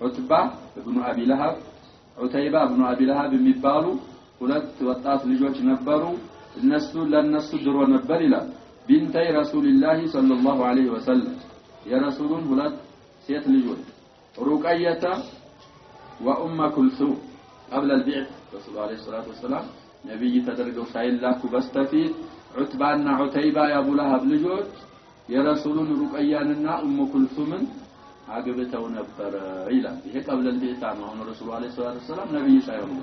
عتبة ابن ابي لهب عتيبة ابن ابي لهب የሚባሉ ሁለት ወጣት ልጆች ነበሩ እነሱ ለነሱ ድሮ ነበር ይላል بنتي رسول الله صلى الله عليه وسلم يا رسول ولد ሴት ልጆች ሩቀየተ وام كلثوم قبل البعث رسول الله عليه الصلاه والسلام ነብይ ተደርገው ሳይላኩ በስተፊት ዑትባና ዑተይባ ያቡ ለሃብ ልጆች የረሱሉን ሩቀያንና ኡሙ ኩልሱምን አግብተው ነበር ይላል። ይሄ قبل البعثة ነው ረሱሉ አለይሂ ሰላቱ ወሰለም ነብይ ሳይሆኑ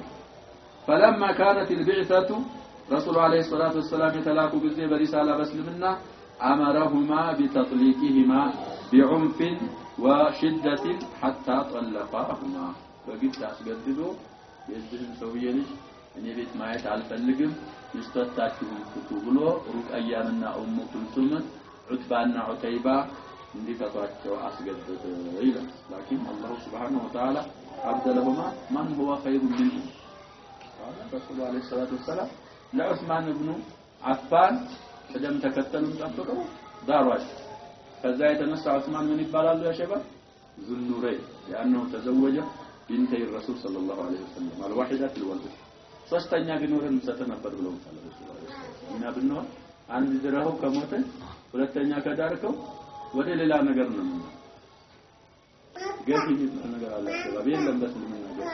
فلما كانت البعثة رسول عليه الصلاة والسلام يتلاقوا ጊዜ በሪሳላ በስልምና أمرهما بتطليقهما بعنف وشدة حتى طلقاهما በግድ አስገድዶ የዚህን ሰውዬ ልጅ እኔ ቤት ማየት አልፈልግም ይስተታችሁ ፍቱ ብሎ ሩቀያንና ኡሙ ኩልሱምን ዑትባና ዑተይባ እንዲፈቷቸው አስገደደ ይላል። لكن الله سبحانه وتعالى أبدلهما من هو خير منه قال رسول عليه الصلاة والسلام لعثمان بن عفان قدم ተከተሉን ጠብቀው ዳሯች ከዛ የተነሳ ዑስማን ምን ይባላሉ ያ ሸባ ዙኑረይ ያነው ተዘወጀ بنت الرسول صلى الله عليه وسلم الواحدة الولد ሶስተኛ ቢኖርን ሰተ ነበር ብለው ተላልፈዋል እና ብንኖር አንድ ድረው ከሞተ ሁለተኛ ከዳርከው ወደ ሌላ ነገር ነው ገፊት ነገር አለ ሰበብ የለም በስልምና ነገር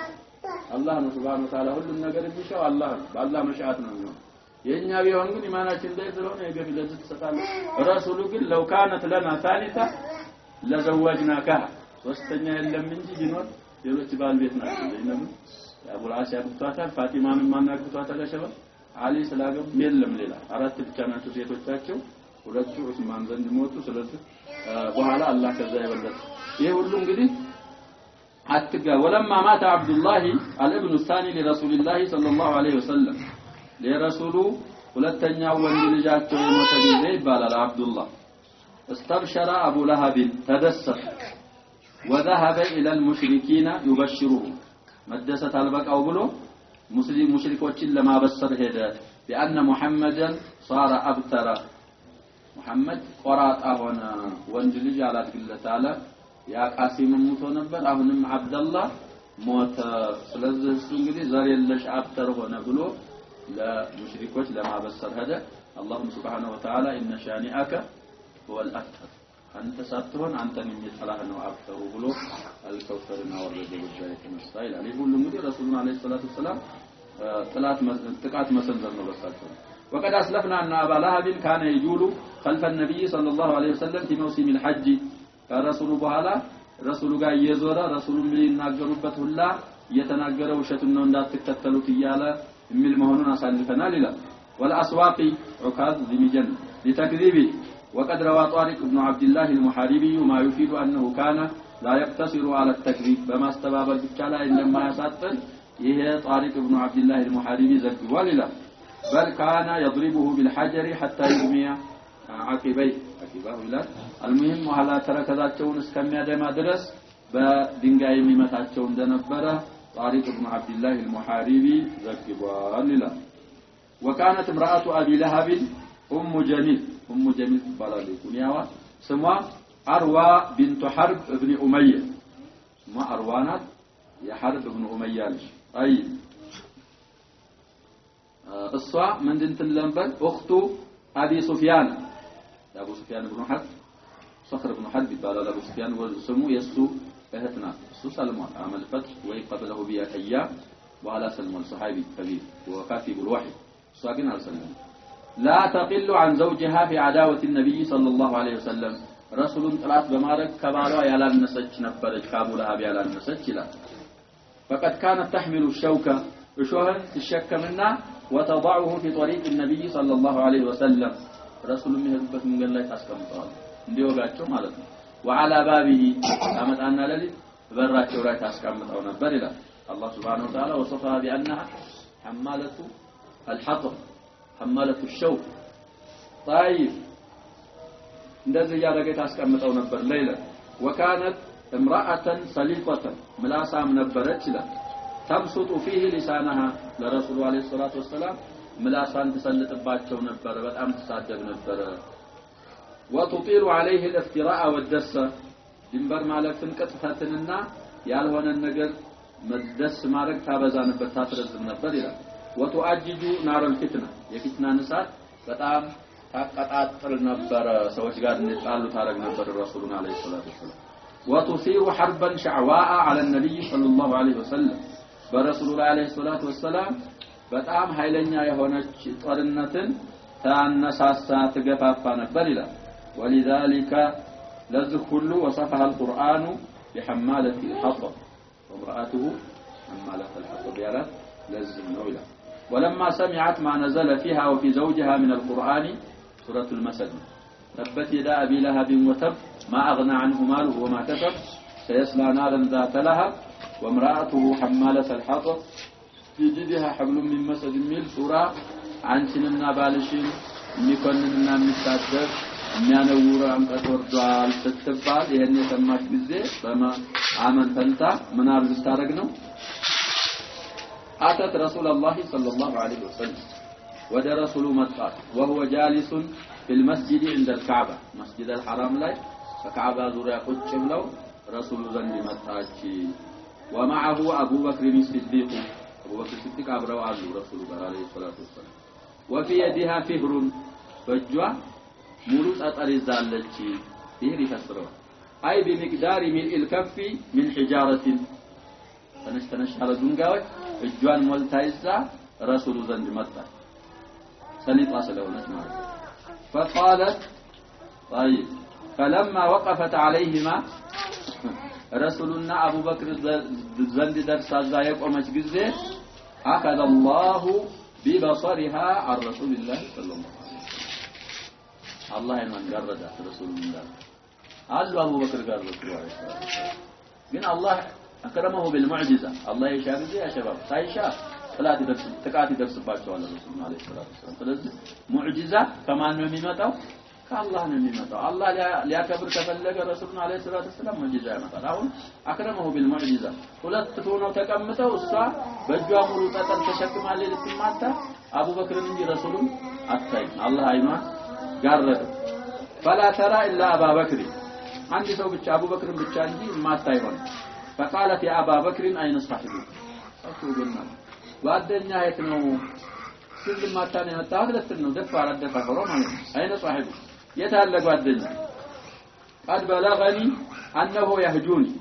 አላህ ነው Subhanahu Wa Ta'ala ሁሉን ነገር የሚሻው አላህ ነው በአላህ መሻአት ነው የሚሆነው የኛ ቢሆን ግን ኢማናችን ላይ ስለሆነ የገፊት ለዚህ ተሰጣለ ረሱሉ ግን لو كانت لنا ثالثة لزوجناك ሶስተኛ የለም እንጂ ቢኖር ሌሎች ባልቤት ናቸው ዘይነብ አቡ አልዓስ ያግብቷታል ፋቲማንም ማናግብቷታል ሸባ አሊ ስላገቡ የለም ሌላ አራት ብቻ ናቸው ሴቶቻቸው ሁለቱ ዑስማን ዘንድ ሞቱ ስለዚህ በኋላ አላህ ከዛ ይበለጥ ይሄ ሁሉ እንግዲህ አትጋ ወለማ ማታ አብዱላህ አልኢብኑ الثاني لرسول الله صلى الله عليه وسلم ለረሱሉ ሁለተኛው ወንድ ልጃቸው የሞተ ጊዜ ይባላል አብዱላህ استبشر ابو لهب تدسر وذهب الى المشركين يبشره مدست البقاو ብሎ ሙሽሪኮችን ለማበሰር ሄደ بان محمدا صار ابتر محمد ቆራጣ ሆነ ወንድ ልጅ አላድግለት አለ ያ ቃሲም ሞቶ ነበር አሁንም አብደላህ ሞተ ስለዚህ እሱ እንግዲህ ዘር የለሽ አብተር ሆነ ብሎ ለሙሽሪኮች ለማበሰር ሄደ አላህ Subhanahu Wa Ta'ala ان شانئك هو الابتر አንተ ሳትሆን አንተን የሚጠላህ ነው አብተሩ ብሎ አልከውሰርና ወረደ ወጃይ ተመስጣይል አለይ ሁሉ እንግዲህ ረሱሉን አለይሂ ሰላቱ ሰላም ጥቃት መሰንዘር ነው በሳቸው وقد اسلفنا ان ابا لهب كان يجول خلف النبي صلى الله عليه وسلم في موسم الحج ከረሱሉ በኋላ ረሱሉ ጋር እየዞረ ረሱሉን ሊናገሩበት ሁላ እየተናገረው ሸቱን ነው እንዳትከተሉት እያለ የሚል መሆኑን አሳልፈናል ይላል والاسواق عكاظ ذمجن لتكذيبه وقد روى طارق بن عبد الله المحاربي ما يفيد انه كان لا يقتصر على التكذيب بما استباب بالكلا لما يساطن ይሄ طارق بن عبد الله المحاربي ዘግቧል ይላል بل كان يضربه بالحجر حتى يرمي عقبيه عقبه ይላል المهم وحلا ተረከዛቸውን እስከሚያደማ ድረስ በድንጋይ የሚመታቸው እንደነበረ طارق بن عبد الله المحاربي ዘግቧል ይላል وكانت امراه ابي لهب ام جميل تبالالي كنياوا سموا اروى بنت حرب ابن اميه ما اروانات يا حرب ابن اميه لش اي الصا من دنت اللمبل اخت ابي سفيان ابو سفيان بن حرب صخر بن حرب يبالال ابو سفيان وسمو يسو اهتنا سو سلمان عمل فتح وقبله بها ايام وعلى سلم الصحابي كبير وكاتب الوحي ساكن على سلم لا تقل عن زوجها في عداوة النبي صلى الله عليه وسلم رسول طلعت بمارك كباروا ያላነሰች ነበረች ካቡ ለሃብ ያላነሰች ይላል فقد كانت تحمل الشوكة እሾህን ትሸከምና وتضعه في طريق النبي صلى الله عليه وسلم رسول የሚሄዱበት መንገድ ላይ ታስቀምጠዋል እንዲወጋቸው ማለት ነው وعلى بابه አመጣና ለሊት በራቸው ላይ ታስቀምጠው ነበር ይላል الله سبحانه وتعالى وصفها بأنها حمالة الحطب حمالة الشوك طيب እንደዚህ ያደረገች ታስቀምጠው ነበር ለይለ وكانت امرأة سليطة ملاسام ነበረች ይላል تبسط فيه لسانها لرسول عليه الصلاة والسلام ملاسان تسلطባቸው ነበር በጣም ተሳደብ ነበር وتطير عليه الافتراء والدس ድንበር ማለፍን ቅጥፈትንና ያልሆነ ነገር መደስ ማድረግ ታበዛ ነበር ታትረዝም ነበር ይላል وتؤجج نار الفتنة የፊትና ንሳት በጣም ታቀጣጥል ነበር ሰዎች ጋር እንጣሉ ታረግ ነበር ረሱሉን አለይሂ ሰላቱ ወሰለም وتثير حربا شعواء على النبي صلى الله عليه وسلم برسول الله عليه الصلاه والسلام በጣም ኃይለኛ የሆነች ጦርነትን ታነሳሳ ተገፋፋ ነበር ይላል ولذلك لذ كل وصفها القرآن بحمالة الحطب وامرأته حمالة الحطب يلا لزم نويلا ولما سمعت ما نزل فيها وفي زوجها من القرآن سورة المسد تبت يدا أبي لهب وتب ما أغنى عنه ماله وما كسب سيصلى نارا ذات لهب وامرأته حمالة الحطب في جيدها حبل من مسد ميل سورة عن سننا بالشين ميكوننا مستعدد የሚያነውራ አንቀጽ ወርዷል ስትባል ይሄን የሰማች ጊዜ በማመን ፈንታ ምን አርዝታረግ ነው አተት رسول الله صلى الله عليه وسلم ወደ ረሱሉ መጣች وهو جالس في المسجد عند الكعبة مسجد الحرام ላይ በካዕባ ዙሪያ ቁጭ ብለው ረሱሉ ዘንድ መጣች ومعه ابو بكر الصديق ابو بكر الصديق አብረው አሉ ረሱሉ ጋር عليه الصلاه والسلام وفي يدها فهر በእጇ ሙሉ ጸጠር ይዛለች ይሄ ይፈስረው አይ በሚቅዳር ሚል الكف من حجاره ተነስተነሻለ ድንጋዮች እጇን ሞልታ ይዛ ረሱሉ ዘንድ መጣች ሰሊጣ ስለሆነች ማለት فقالت طيب فلما وقفت عليهما رسولنا ابو بكر ዘንድ ደርሳ ዛ የቆመች ጊዜ اخذ الله ببصرها عن رسول الله صلى الله عليه وسلم الله يمن جرد رسول الله قال ابو بكر قال رسول الله ግን الله اكرمه بالمعجزه الله يشاء يا شباب ሳይሻ ጥላት ይደርስ ጥቃት ይደርስባቸዋል ረሱል አለይሂ ሰላቱ ወሰለም ስለዚህ ሙዕጂዛ ከማን ነው የሚመጣው ከአላህ ነው የሚመጣው አላህ ሊያከብር ከፈለገ ረሱል አለይሂ ሰላቱ ወሰለም ሙዕጂዛ ያመጣል አሁን አክረመሁ بالمعجزه ሁለት ሆነው ተቀምጠው እሷ በእጇ ሙሉ ጠጠር ተሸክማለች ልትማታ አቡበክርን እንጂ ረሱሉን አታይ አላህ አይኗን ጋረደ فلا ترى الا ابا بكر عندي ሰው ብቻ አቡበክርን ብቻ እንጂ ማታይ ሆነ فقالت يا ابا بكر اين صاحبك አጥቶልና ጓደኛ የት ነው ስለማታነ መጣው ለትን ነው ደፋር አደፋፈሮ ማለት ነው አይነ صاحب የት አለ ጓደኛ قد بلغني انه يهجوني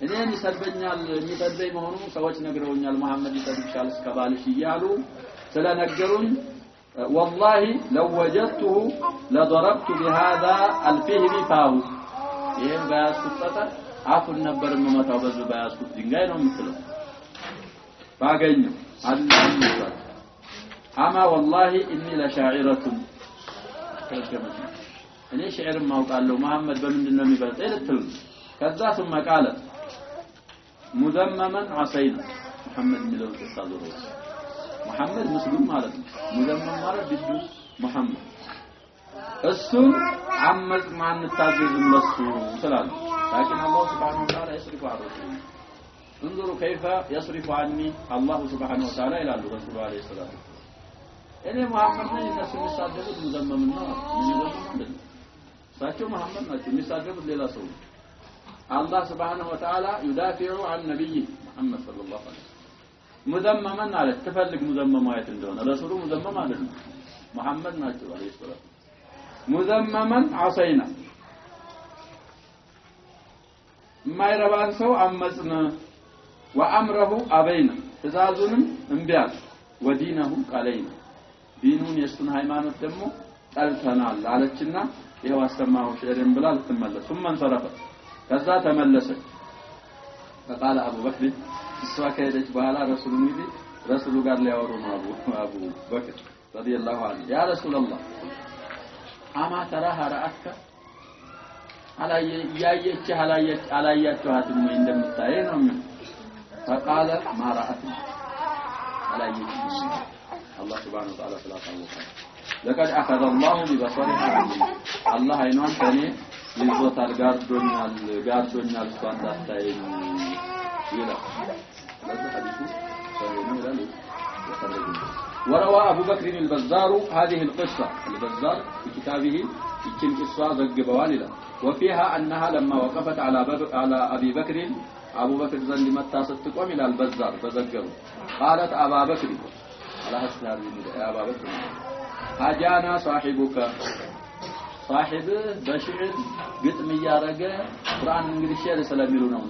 እኔን ይሰድበኛል የሚሰድበኝ መሆኑ ሰዎች ነግረውኛል መሐመድ ይሰድብሻል እስከባልሽ ይያሉ ስለነገሩኝ والله لو وجدته لضربت بهذا الفهم فاو ይሄን ባያስቁጣ አፉን ነበር መመታው በዙ ባያስቁት ድንጋይ ነው የምትለው ባገኘው አላህ አማ والله اني لشاعره ተከመተ እኔ ሻዕር ማውቃለሁ መሐመድ በምንድነው የሚበልጠው ልትል ከዛ ثم قال مذمما عصينا محمد ሚለው ተሳዘሩ محمد مسلم ማለት ነው مذمم ማለት ቢዱ محمد እሱ አመጽ ማን ታዘዝም ለሱ ስላል لكن الله سبحانه وتعالى يصرف عن رسوله انظروا كيف يصرف عني الله سبحانه وتعالى الى الرسول عليه الصلاه والسلام እኔ መሐመድ ነኝ እነሱ የሚሳደቡት ሙዘመምና የሚዘመሙት ሳቸው መሐመድ ናቸው የሚሳደቡት ሌላ ሰው الله سبحانه وتعالى يدافع عن نبيه محمد صلى الله عليه وسلم مذمما على تفلق مذممات እንደሆነ ረሱሉ ሙዘመም አይደለም መሐመድ ናቸው عليه الصلاه مذمما عصينا ما يربان سو امصنا وامره ابينا تزازونم እንቢያል ودينه قالينا دينون የሱን ሃይማኖት ደግሞ ጠልተናል አለችና ይሄው አስተማው ሸሪም ብላ ልትመለስ ثم انصرفت ከዛ ተመለሰች فقال ابو بكر እሷ ከሄደች በኋላ ረሱሉ ጋር ሊያወሩ ነው አቡ በክር رضي الله عنه يا رسول الله اما تراها رأتك አላያችኋትም ወይ እንደምታይ ነው فقال ما رأتني አላያችሁም الله سبحانه وتعالى سلاطه لقد اخذ الله ببصرها الله አይኗን ከኔ ይዞታል ጋርዶኛል እሷን እንዳታየኝ ይላል ለዚህ ሐዲሱ ሰውነው ይላል وروى ابو بكر البزار هذه القصه البزار في كتابه يكن قصه ذغبوال الى وفيها انها لما وقفت على ابي بكر ابو بكر زند متى ستقوم الى البزار فذكروا قالت ابا بكر على حسن يا ابا بكر هاجانا صاحبك صاحب بشعر ግጥም ያረገ ቁርአን እንግዲህ ሼር ስለሚሉ ነው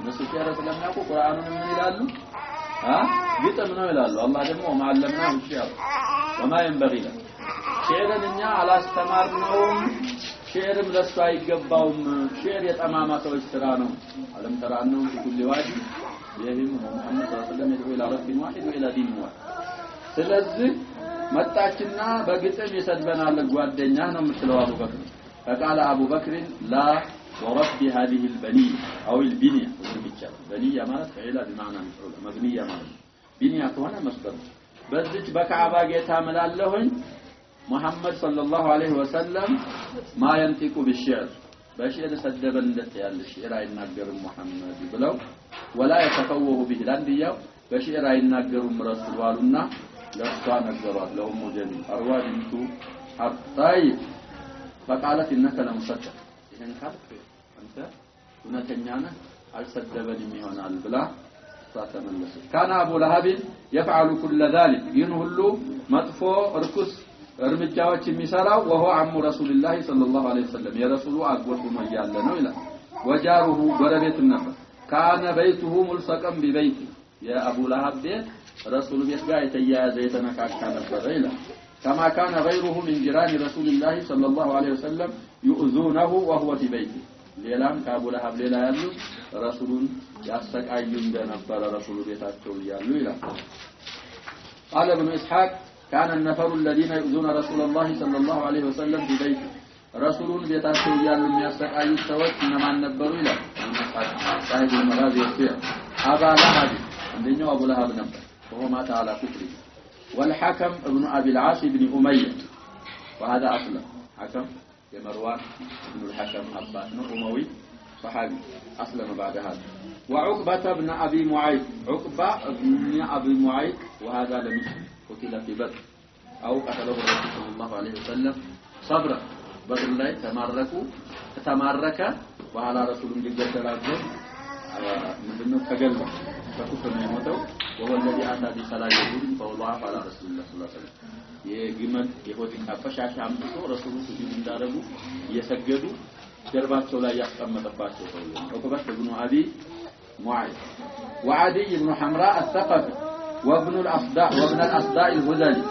እነሱ ሼር ስለሚያውቁ ቁርአኑን ምን ይላሉ ግጥም ነው ይላሉ አላህ ደግሞ ማዓለምና ይሻል وما ينبغي له ሼርን እኛ አላስተማርነውም ሼርም ለሱ አይገባውም ሼር የጠማማ ሰዎች ስራ ነው አለም ተራነው ሁሉ ዋዲ ይሄም ሙሐመድ ሰለላሁ ዐለይሂ ወሰለም ይደው ለረብ ዋሂድ ወኢላ ዲን ዋሂድ ስለዚህ መጣችና በግጥም ይሰድበናል ጓደኛ ነው የምትለው አቡበክር فقال ابو بكر لا ورب هذه البنيه او البنيه بنيه ማለት فعل بمعنى مفعول مبنيه ማለት بنيه ከሆነ መስደር በዚች በካዕባ ጌታ መላለሁኝ محمد صلى الله عليه وسلم ما ينطق بالشعر በሽዕር ሰደበን እንደተያለ ሽዕር አይናገርም محمد ብለው ولا يتفوه به ላንዲያው በሽዕር አይናገሩም ረሱል ዋሉና ለሷ ነገሯት ለኡሙ ጀሚል አርዋ ቢንቱ ሐጣይ فقالت انك لمصدق ይሄን ካልክ አንተ እውነተኛ ነህ አልሰደበንም ይሆናል ብላ ተመለሰ كان ابو لهب يفعل كل ذلك ይንሁሉ መጥፎ እርኩስ እርምጃዎች የሚሰራው وهو عم رسول الله صلى الله عليه وسلم የረሱሉ አጎቱ ነው ያለ ነው ይላል وجاره ጎረቤት ነበር كان بيته ملصقا ببيته የአቡ ለሃብ ቤት ረሱሉ ቤት ጋር የተያያዘ የተነካካ ነበር ይላል كما كان غيره من جيران رسول الله صلى الله عليه وسلم يؤذونه وهو في بيته ሌላም ከአቡ ለሃብ ሌላ ያሉ ረሱሉን ያሰቃዩ እንደነበረ ረሱሉ ቤታቸው ያሉ ይላል قال ابن اسحاق كان النفر الذين يؤذون رسول الله صلى الله عليه وسلم في بيته رسولون ቤታቸው ያሉ የሚያሰቃዩ ሰዎች እነማን ነበሩ ይላል ሳይድ المغازي يسير ابا لهب እንደኛው አቡ ለሃብ ነበር وهو مات على كفره والحكم ابن ابي العاص بن اميه وهذا اصلا حكم مروان بن الحكم ابانه اموي صحابي اسلم بعد هذا وعقبه ابن ابي معيط عقبه ابن ابي معيط وهذا لم قتل في بدر او قتله الرسول صلى الله عليه وسلم صبرا بدر ላይ ተማረከ وعلى رسول እንዲገደላቸው ምንድነው ተገለጸ ከኩፍር ነው የሞተው وهو الذي اتى بصلاه الظهر فوضعه على رسول الله صلى الله عليه وسلم የግመል የሆዲቃ ፈሻሻ አምጥቶ ረሱሉ ስጁድ እንዳደረጉ እየሰገዱ ጀርባቸው ላይ ያስቀመጠባቸው ሰው ነው ዑቅበት ኢብኑ አቢ ሙዓይዝ وعدي بن حمراء الثقفي وابن الاصداء الهذلي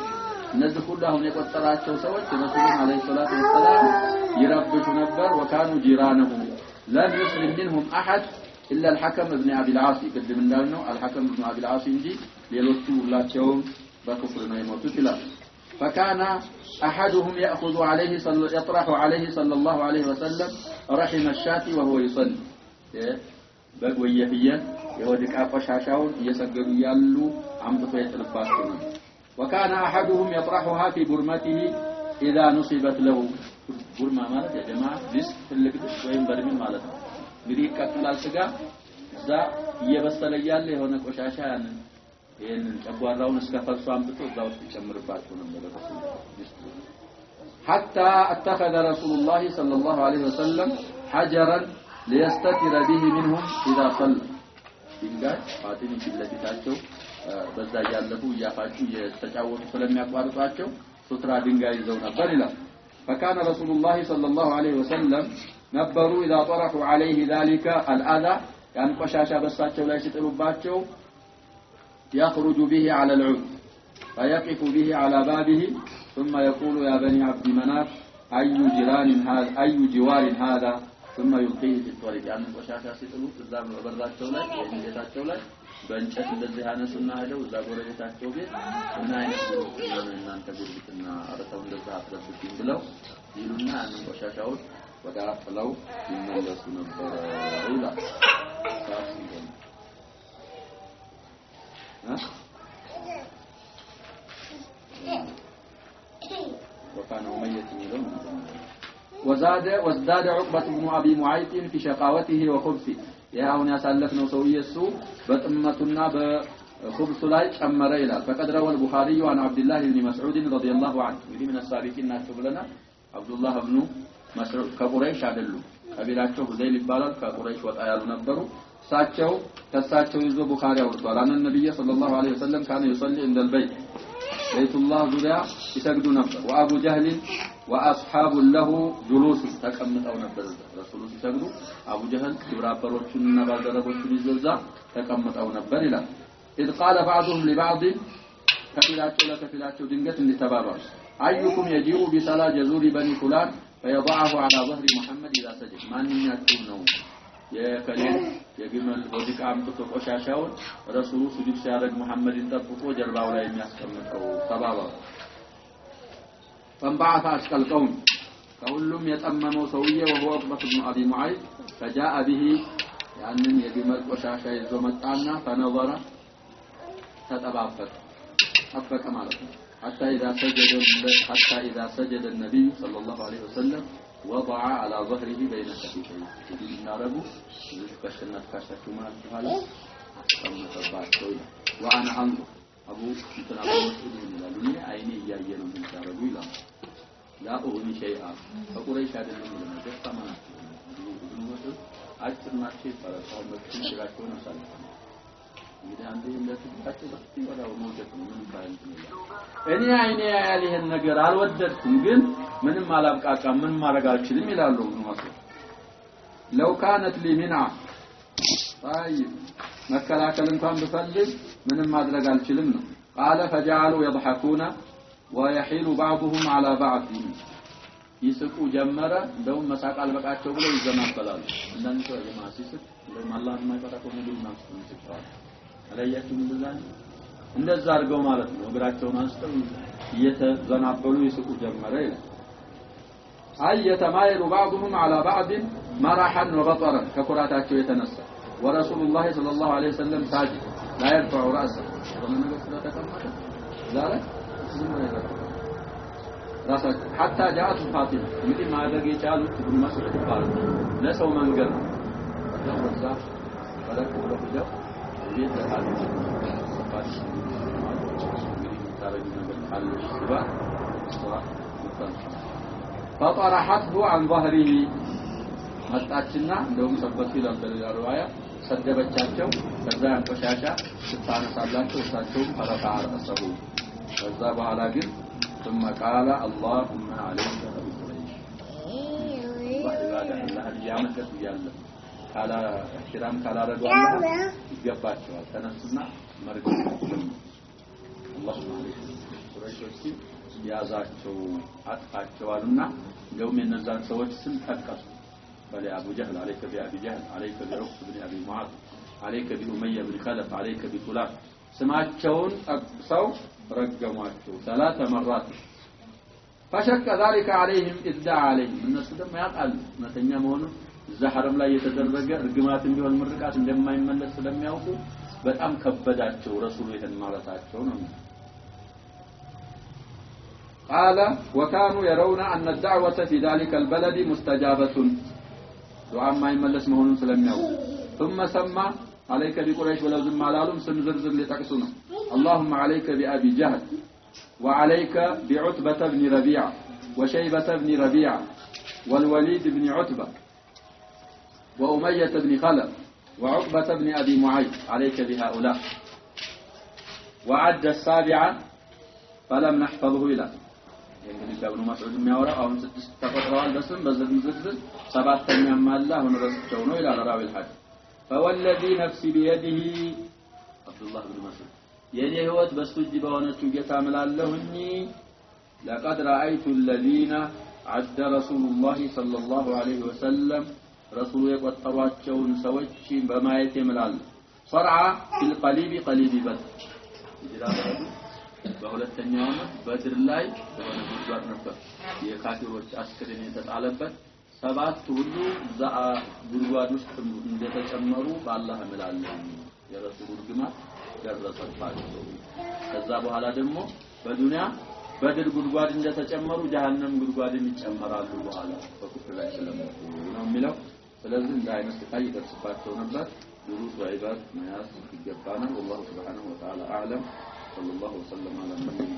እነዚህ ሁሉ አሁን የቆጠራቸው ሰዎች ረሱሉን አለይሂ ሰላቱ ወሰለም ይረብሹ ነበር وكانوا جيرانه لم يسلم منهم احد الا الحكم ابن ابي العاص قدم እንዳልነው الحكم ابن ابي العاص እንጂ ሌሎቹ ሁላቸውም በኩፍር ነው የሞቱት ይላል فكان احدهم ياخذ عليه يطرح عليه صلى الله عليه وسلم رحم الشاة وهو يصلي በጎየፍየ የወድቃ ቆሻሻውን እየሰገዱ ያሉ አምጥቶ ይጥልባቸው ነው وكان احدهم يطرحها في برمته اذا نصبت له برما ማለት የጀማዓ ድስት ትልቅ ድስት ወይም በርሚል ማለት ነው እንግዲህ ይቀጥላል ስጋ እዛ እየበሰለ ያለ የሆነ ቆሻሻ ያንን ይሄንን ጨጓራውን እስከፈርሱ አምጥቶ እዛው ይጨምርባቸው ነበር ረሱል حتى اتخذ رسول الله صلى الله عليه وسلم حجرا ليستتر به منهم اذا صلى ድንጋይ ፋቲሚ ፊለፊታቸው በዛ ያለፉ ያፋጩ የተጫወቱ ስለሚያቋርጣቸው ሱትራ ድንጋይ ይዘው ነበር ይላል فكان رسول الله صلى الله عليه وسلم ነበሩ اذا طرحوا عليه ذلك الاذى ያን ቆሻሻ በሳቸው ላይ ሲጥሉባቸው يخرج به على العود فيقف به على بابه ثم يقول يا بني عبد مناف اي جوار هذا ثم يلقيه في الطريق ያን ቆሻሻ ሲጥሉት እዛ በበራቸው ላይ የቤታቸው ላይ በእንጨት እንደዚህ ያነሱና ሄደው እዛ ጎረቤታቸው ቤት እና አይነት ነው እናንተ ጉርብትና አረታው እንደዛ አጥረብኝ ብለው ይሉና ያን ቆሻሻውን ወደ አጥለው ይመለሱ ነበር ይላል وكان أمية ميلون وازداد عقبة بن أبي معيط في شقاوته وخبثه يهون يسلفنا سوي السوء بطمتنا بخبث لا أمر إلى فقد روى البخاري عن عبد الله بن مسعود رضي الله عنه من السابقين نكتب لنا عبد الله بن مسعود كقريش عدلوا قبيلاتቸው ሁዘይል ይባላል ከቁረይሽ ወጣ ያሉ ነበሩ ከሳቸው ይዞ ቡኻሪ አውርቷል አን ነብዩ ሰለላሁ ዐለይሂ ወሰለም ካነ ይصلي عند البيت بيت الله ዙሪያ ይሰግዱ ነበር وابو جهل واصحاب له جلوس ተቀምጠው ነበር ረሱሉ ሲሰግዱ አቡ ጀህል ግብረአበሮቹንና ባልደረቦቹን ይዘዛ ተቀምጠው ነበር ይላል اذ قال بعضهم لبعض ከፊላቸው ለከፊላቸው ድንገት እንዲተባባሉ ايكم يجيء بصلاه جزور بني فلان فيضعه على ظهر محمد إذا سجد ما نياتهم ነው የከሌን የግመል ወድቅ አምጥቶ ቆሻሻውን ረሱሉ ስጁድ ሲያደርግ መሐመድን ጠብቆ ጀርባው ላይ የሚያስቀምጠው ተባባ فانبعث أشكال قوم كلهم يتمموا سوية وهو عقبة بن أبي معيط فجاء به يعني يجمل وشاشة يزومتانا فنظر تتبعفر أفك مالك حتى إذا سجد النبي صلى الله عليه وسلم وضع على ظهره بين كتفيه يجب ناربو يشكشنا تكاشكما الجهالة وأنا أنظر أبو مثل أبو مسعود من الألوني عيني يجينا من شاربو إلى لا أغني شيئا فقريش هذا الأمر لما جفت منا ابن مسعود أجل ما شيء فرسول مكتوب شراكونا صالحا إذا عندي إلا تبقى بختي ولا موجة من باين እኔ አይኔ ያሊህን ነገር አልወደድኩም ግን ምንም አላብቃቃ ምን ማድረግ አልችልም ይላሉ ነው لو كانت لي منع طيب መከላከል እንኳን ብፈልግ ምንም ማድረግ አልችልም ነው قال فجعلوا يضحكون ويحيل بعضهم على بعض ይስቁ ጀመረ እንደውም መሳቅ አልበቃቸው ብለው ይዘናበላሉ እንደን ሰው የማሲስት ለማላህ የማይፈራው ነገር ነው ይስቃል አላያችሁ እንደዛን እንደዛ አድርገው ማለት ነው እግራቸውን አንስተው እየተዘናበሉ ይስቁ ጀመረ ይላል አይ የተማይሉ بعضهم على بعض مرحا وبطرا ከኩራታቸው የተነሳ ورسول صلى الله عليه وسلم ساجد لا يرفع رأسه ومن نقص تكمل ذلك رأسه حتى جاءت فاطمة يقول ما ذاك يجعل ابن مسعود قال لا سو منقر وزع فلك ولا بجو بيت هذا صفات فطرحته عن ظهره መጣችና እንደውም ሰበቱ ይላል በሌላ ሪዋያ ሰደበቻቸው ከዛ አንቆሻሻ ስታነሳላቸው እሳቸው ፈረፋ አርሰው ከዛ በኋላ ግን ثم قال اللهم عليك بقريش الله ያመከት ይያለ ካላ احترام ካላረዱ አላህ ይገባቸዋል ተነሱና መርገም الله عليك ቁረይሾች ያዛቸው አጥፋቸዋልና እንደውም የነዛን ሰዎች ስም ተጠቀሱ فلي أبو جهل عليك بأبي جهل عليك بعقبة بن أبي معاذ عليك بأمية بن خلف عليك بفلان سمعتشون أقصوا رجماتشوا 3 مرات فشك ذلك عليهم إذ دعا عليهم الناس ما يقال متنيا مهون الزحرم لا يتدرج رجمات بيون مرقات لما يملس لم يوقوا በጣም ከበዳቸው ረሱሉ ይሄን ማለታቸው ነው قال وكانوا يرون أن الدعوة في ذلك البلد مستجابة دعاء ما يملس مهون سلمياو ثم سمى عليك بقريش ولو زم علالهم سنزرزر لتقسنا اللهم عليك بأبي جهل وعليك بعتبة بن ربيعة وشيبة بن ربيعة والوليد بن عتبة وأمية بن خلف وعقبة بن أبي معيط عليك بهؤلاء وعد 7 فلم نحفظه إلى እንግዲህ ابن مسعود የሚያወራው አሁን 6 ተቆጥረዋል በስም በዝርዝር 7ኛም አለ አሁን ረስቸው ነው ይላል ራዊ الحديث فوالذي نفسي بيده عبد الله بن مسعود የኔ ህይወት በሱ እጅ በሆነችው ጌታ እምላለሁኝ لقد رايت الذين عد رسول الله صلى الله عليه وسلم رسول የቆጠሯቸውን ሰዎች በማየት ይምላል ፈርዓ بالقليب قليب بدر ይላል በሁለተኛው በድር ላይ በሆነ ጉድጓድ ነበር የካፊሮች አስከሬን የተጣለበት 7 ሁሉ ዛአ ጉድጓድ ውስጥ እንደተጨመሩ በአላህ እምላለሁ የረሱሉ ግማት ደረሰባቸው ከዛ በኋላ ደግሞ በዱንያ በድር ጉድጓድ እንደተጨመሩ ጀሃነም ጉድጓድም ይጨመራሉ በኋላ በኩፍር ላይ ስለሞቱ ነው የሚለው ስለዚህ እንደ አይነት ስቃይ ይደርስባቸው ነበር ዱሩስ ወዒባድ መያዝ ይገባናል والله سبحانه وتعالى اعلم صلى الله وسلم على نبينا